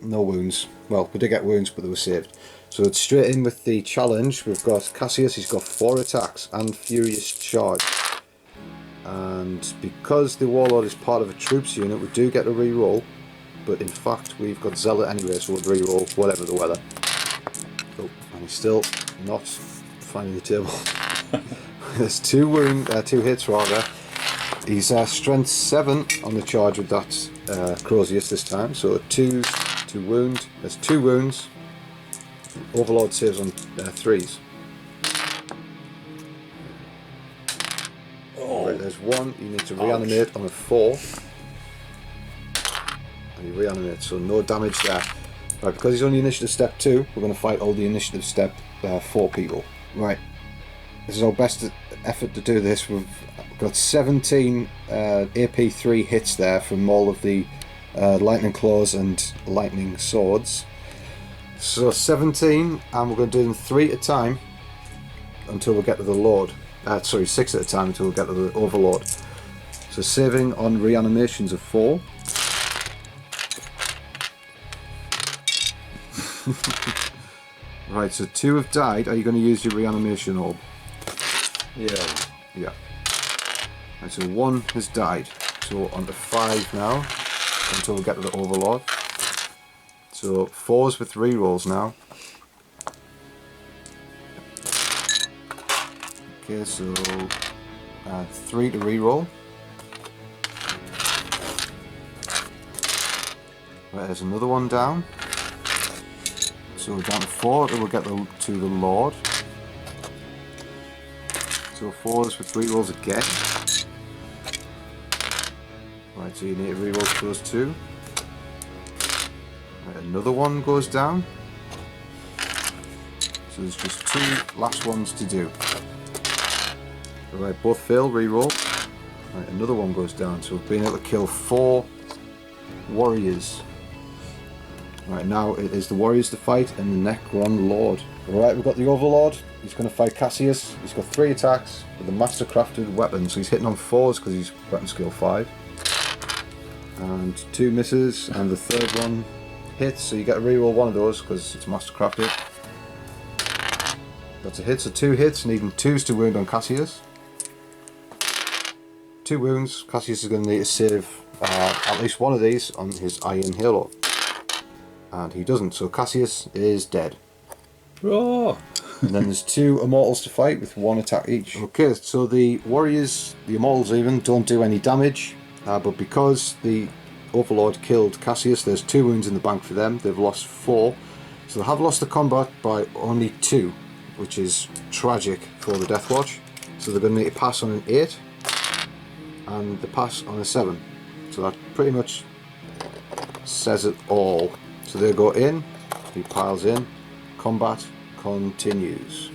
wounds. Well, we did get wounds, but they were saved. So it's straight in with the challenge. We've got Cassius, he's got 4 attacks and Furious Charge. And because the Warlord is part of a troops unit, we do get a reroll. But in fact, we've got Zealot anyway, so we'll reroll whatever the weather. Oh, and he's still not finding the table. There's 2 hits rather. He's strength 7 on the charge with that Crozius this time, so 2s. To wound. There's 2 wounds. Overlord saves on 3s. Oh. Right, there's 1. You need to reanimate on a 4. And you reanimate, so no damage there. Right, because he's only initiative step 2, we're going to fight all the initiative step 4 people. Right, this is our best effort to do this. We've got 17 AP3 hits there from all of the lightning claws and lightning swords. So 17, and we're going to do them 3 at a time until we get to the Lord. Sorry, 6 at a time until we get to the Overlord. So saving on reanimations of 4. Right, so 2 have died. Are you going to use your reanimation orb? Yeah. Right, so 1 has died. So on to 5 now. Until we get to the Overlord. So 4s with rerolls now. Okay, so 3 to reroll. Right, there's another one down. So we're down to 4, and we'll get to the Lord. So 4s with rerolls again. Right, so you need to reroll those 2. Right, another one goes down. So there's just 2 last ones to do. Right, both fail, reroll. Right, another one goes down. So we've been able to kill 4 warriors. Right, now it is the warriors to fight and the Necron Lord. Right, we've got the Overlord. He's going to fight Cassius. He's got 3 attacks with a mastercrafted weapon. So he's hitting on 4s because he's weapon skill 5. And 2 misses, and the 3rd one hits. So you get to reroll one of those because it's mastercrafted. That's a hit, so 2 hits, needing 2s to wound on Cassius. 2 wounds. Cassius is going to need to save at least one of these on his Iron Halo. And he doesn't, so Cassius is dead. Oh. And then there's 2 Immortals to fight with 1 attack each. Okay, so the Warriors, the Immortals even, don't do any damage. But because the Overlord killed Cassius, there's 2 wounds in the bank for them. They've lost 4. So they have lost the combat by only 2, which is tragic for the Deathwatch. So they're going to need to pass on an 8 and the pass on a 7. So that pretty much says it all. So they go in, he piles in, combat continues.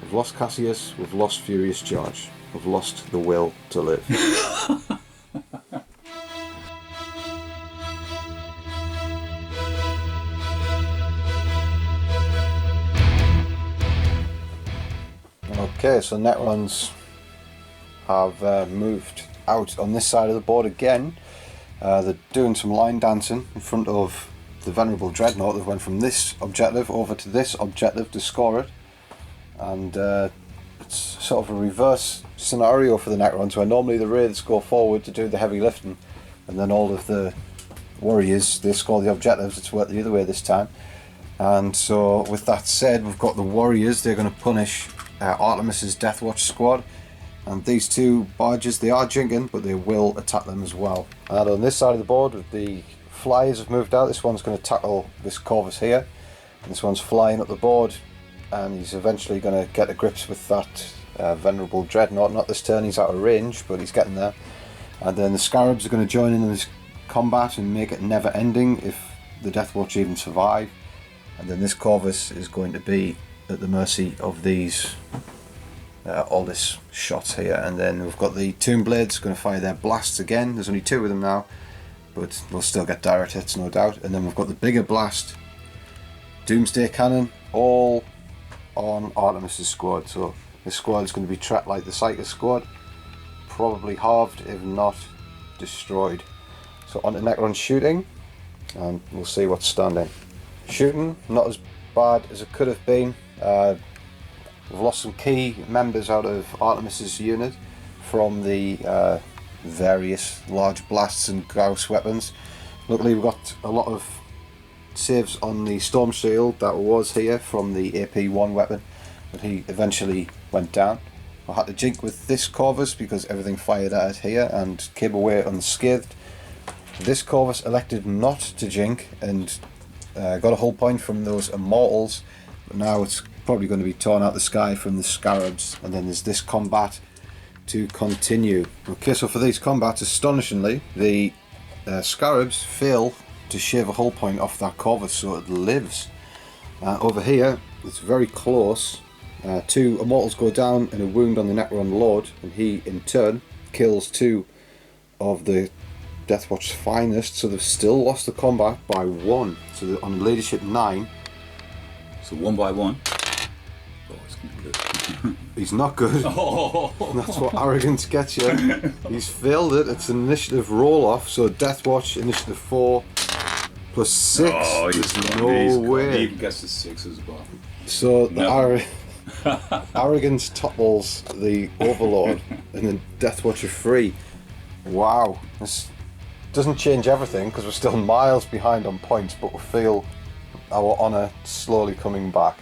We've lost Cassius, we've lost Furious Charge, we've lost the will to live. Okay, so Necrons have moved out on this side of the board again. They're doing some line dancing in front of the Venerable Dreadnought. They've went from this objective over to this objective to score it. And it's sort of a reverse scenario for the Necrons, where normally the Wraiths go forward to do the heavy lifting, and then all of the Warriors, they score the objectives. It's worked the other way this time. And so with that said, we've got the Warriors. They're going to punish Artemis's Deathwatch squad. And these 2 barges, they are jinking, but they will attack them as well. And on this side of the board, the Flyers have moved out. This one's going to tackle this Corvus here. And this one's flying up the board, and he's eventually going to get to grips with that Venerable Dreadnought. Not this turn, he's out of range, but he's getting there. And then the Scarabs are going to join in this combat and make it never ending if the Deathwatch even survive. And then this Corvus is going to be at the mercy of these all this shots here. And then we've got the Tomb Blades going to fire their blasts again. There's only 2 of them now, but we'll still get direct hits, no doubt. And then we've got the bigger blast Doomsday Cannon, all on Artemis's squad. So this squad is going to be trapped like the Psychic squad, probably halved if not destroyed. So on to Necron shooting, and we'll see what's standing. Shooting, not as bad as it could have been. We've lost some key members out of Artemis's unit from the various large blasts and Gauss weapons. Luckily we've got a lot of saves on the Storm Shield that was here from the AP1 weapon, but he eventually went down. I had to jink with this Corvus because everything fired at it here and came away unscathed. This Corvus elected not to jink and got a hull point from those Immortals, but now it's probably going to be torn out the sky from the Scarabs. And then there's this combat to continue. Okay, so for these combats, astonishingly, the Scarabs fail to shave a hull point off that Corvus, so it lives. Over here, it's very close. 2 Immortals go down and a wound on the Necron Lord, and he in turn kills 2 of the Deathwatch's finest, so they've still lost the combat by 1. So they're on leadership 9. So 1 by 1. Oh, it's gonna be good. He's not good. Oh. That's what arrogance gets you. He's failed it. It's an initiative roll off, so Deathwatch initiative 4 plus 6. Oh, There's no way. He even gets the 6 as well. So the arrogance topples the Overlord, and then Deathwatch are free. Wow, this doesn't change everything because we're still miles behind on points, but we feel our honour slowly coming back.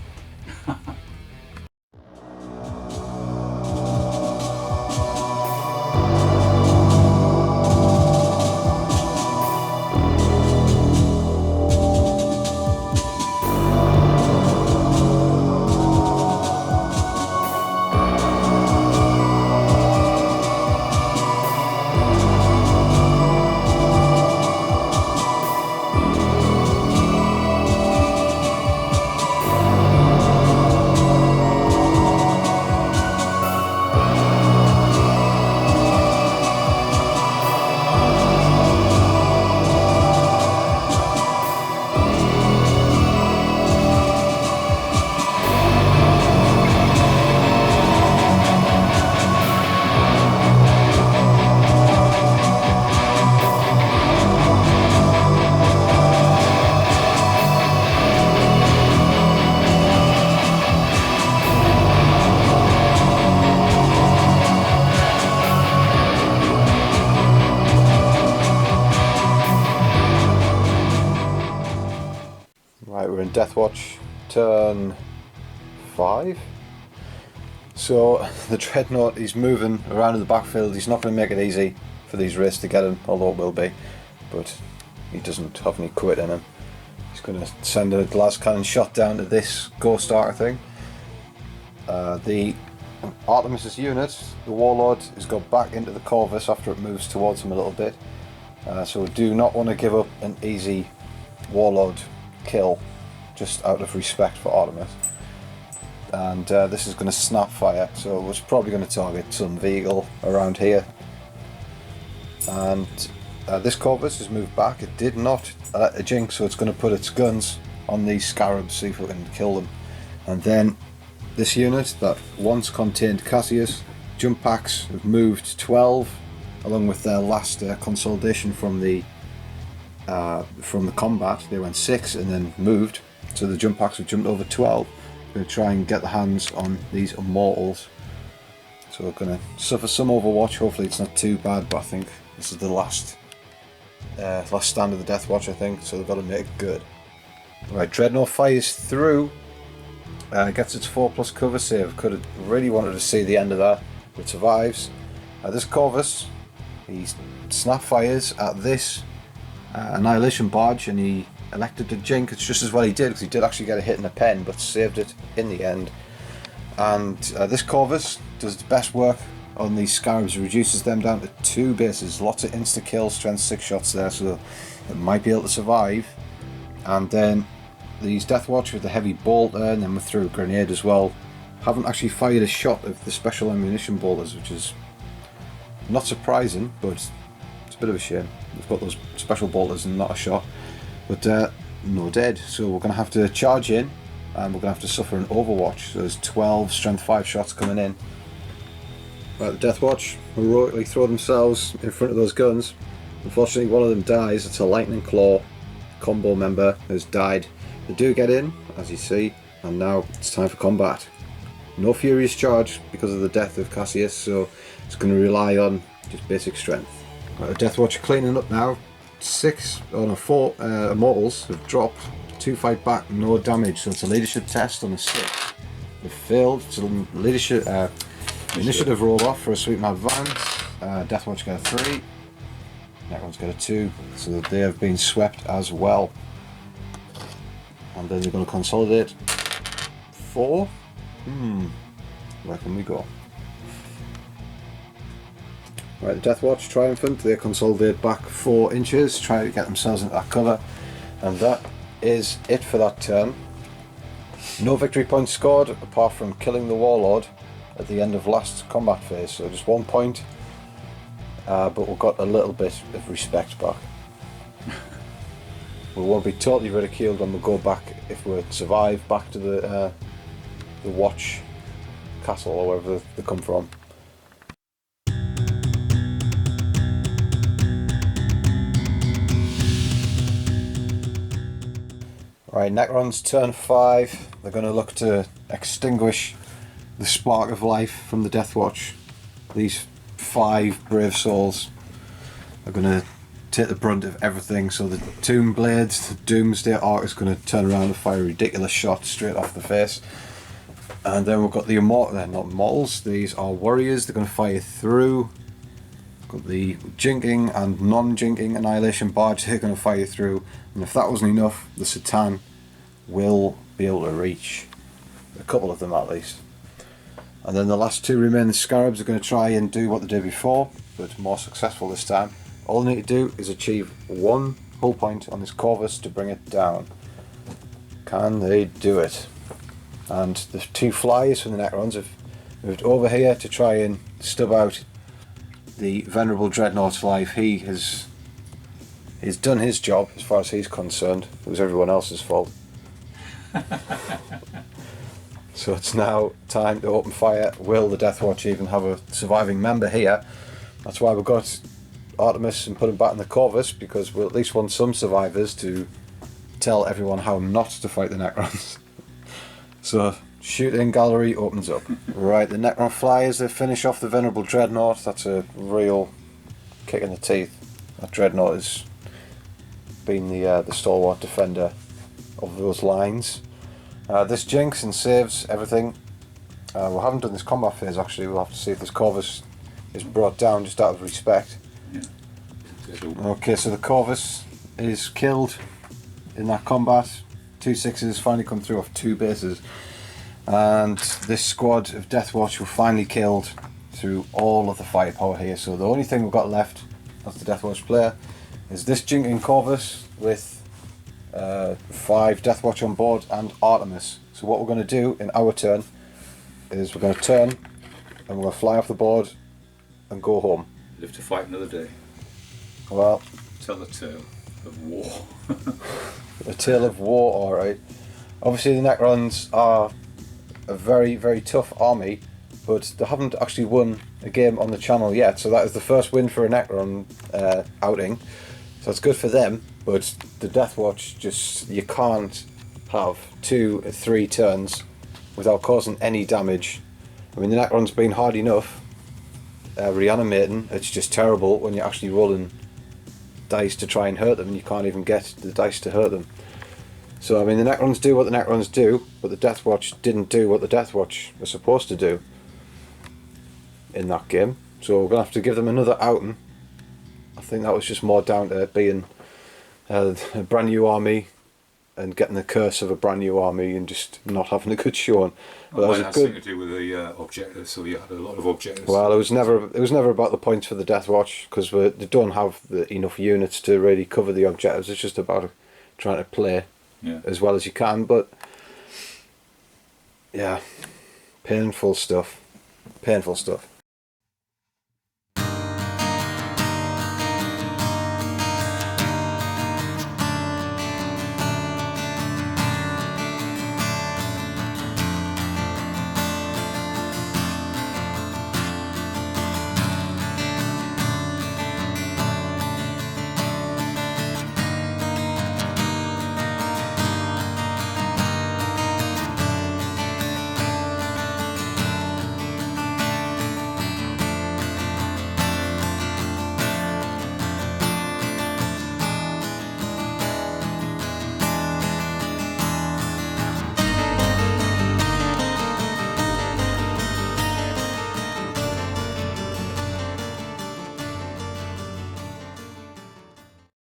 on Deathwatch, turn 5. So the Dreadnought, he's moving around in the backfield. He's not going to make it easy for these Wraiths to get him, although it will be. But he doesn't have any quit in him. He's going to send a glass cannon shot down to this Ghost Archer thing. The Artemis's unit, the Warlord, has got back into the Corvus after it moves towards him a little bit. So we do not want to give up an easy Warlord kill just out of respect for Artemis. And this is going to snap fire, so it's probably going to target some vehicle around here. And this Corvus has moved back. It did not a jinx, so it's going to put its guns on these Scarabs, see if we can kill them. And then this unit that once contained Cassius, jump packs have moved 12, along with their last consolidation from the combat. They went 6 and then moved, so the jump packs have jumped over 12. We're going to try and get the hands on these Immortals. So we're going to suffer some Overwatch. Hopefully it's not too bad, but I think this is the last stand of the Deathwatch, I think, so they've got to make it good. Right, Dreadnought fires through, gets its 4+ cover save. Could have really wanted to see the end of that, but survives. This Corvus, he snap fires at this Annihilation Barge, and he elected to jink. It's just as well he did, because he did actually get a hit in a pen, but saved it in the end. And this Corvus does the best work on these Scarabs, reduces them down to 2 bases. Lots of insta kill, strength 6 shots there, so it might be able to survive. And then these Deathwatch with the heavy bolter, and then we threw a grenade as well. Haven't actually fired a shot of the special ammunition bolters, which is not surprising, but it's a bit of a shame. We've got those special bolters and not a shot. But no dead, so we're going to have to charge in, and we're going to have to suffer an Overwatch. So there's 12 strength 5 shots coming in. Right, the Deathwatch heroically throw themselves in front of those guns. Unfortunately, one of them dies. It's a Lightning Claw combo member has died. They do get in, as you see, and now it's time for combat. No Furious Charge because of the death of Cassius, so it's going to rely on just basic strength. Right, the Deathwatch are cleaning up now. 4 Immortals have dropped. 2 fight back, no damage, so it's a leadership test on a 6. They've failed. It's a leadership initiative roll off for a sweep and advance. Deathwatch got a 3. Necron's got a 2, so they have been swept as well. And then they're going to consolidate 4. Where can we go? Right, the Deathwatch triumphant. They consolidate back 4 inches, try to get themselves into that cover, and that is it for that turn. No victory points scored apart from killing the Warlord at the end of last combat phase, so just 1 point, but we've got a little bit of respect back. We won't be totally ridiculed when we go back, if we survive, back to the Watch Castle or wherever they come from. Right, Necron's turn 5. They're going to look to extinguish the spark of life from the Deathwatch. These 5 brave souls are going to take the brunt of everything. So the Tomb Blades, the Doomsday Arc is going to turn around and fire a ridiculous shot straight off the face. And then we've got the not Immortals, these are Warriors, they're going to fire through. Got the jinking and non-jinking Annihilation Barge, they're going to fire through. And if that wasn't enough, the Satan will be able to reach. A couple of them at least. And then the last 2 remaining Scarabs are going to try and do what they did before, but more successful this time. All they need to do is achieve 1 hull point on this Corvus to bring it down. Can they do it? And the 2 flyers from the Necrons have moved over here to try and stub out the Venerable Dreadnought's life. He's done his job as far as he's concerned. It was everyone else's fault. So it's now time to open fire. Will the Deathwatch even have a surviving member here? That's why we've got Artemis and put him back in the Corvus, because we at least want some survivors to tell everyone how not to fight the Necrons. So shooting gallery opens up. Right, the Necron flyers, they finish off the Venerable Dreadnought. That's a real kick in the teeth. That Dreadnought has been the stalwart defender of those lines. This jinx and saves everything. We haven't done this combat phase actually. We'll have to see if this Corvus is brought down just out of respect. Yeah. Okay, so the Corvus is killed in that combat. 2 6s finally come through off 2 bases. And this squad of Deathwatch were finally killed through all of the firepower here. So the only thing we've got left as the Deathwatch player is this jinking Corvus with 5 Deathwatch on board and Artemis. So what we're going to do in our turn is we're going to turn and we're going to fly off the board and go home. Live to fight another day. Well, Tell the tale of war. a tale of war, alright. Obviously the Necrons are a very, very tough army, but they haven't actually won a game on the channel yet, so that is the first win for a Necron outing. So it's good for them, but the Deathwatch, just, you can't have 2 or 3 turns without causing any damage. I mean, the Necron's been hard enough reanimating. It's just terrible when you're actually rolling dice to try and hurt them and you can't even get the dice to hurt them. So I mean, the Necrons do what the Necrons do, but the Deathwatch didn't do what the Deathwatch was supposed to do in that game. So we're going to have to give them another outing. I think that was just more down to being a brand new army and getting the curse of a brand new army and just not having a good showing. But Well, that has something to do with the objectives, so you had a lot of objectives. Well, it was never about the points for the Deathwatch, because they don't have enough units to really cover the objectives. It's just about trying to play as well as you can. But yeah, painful stuff. Painful stuff.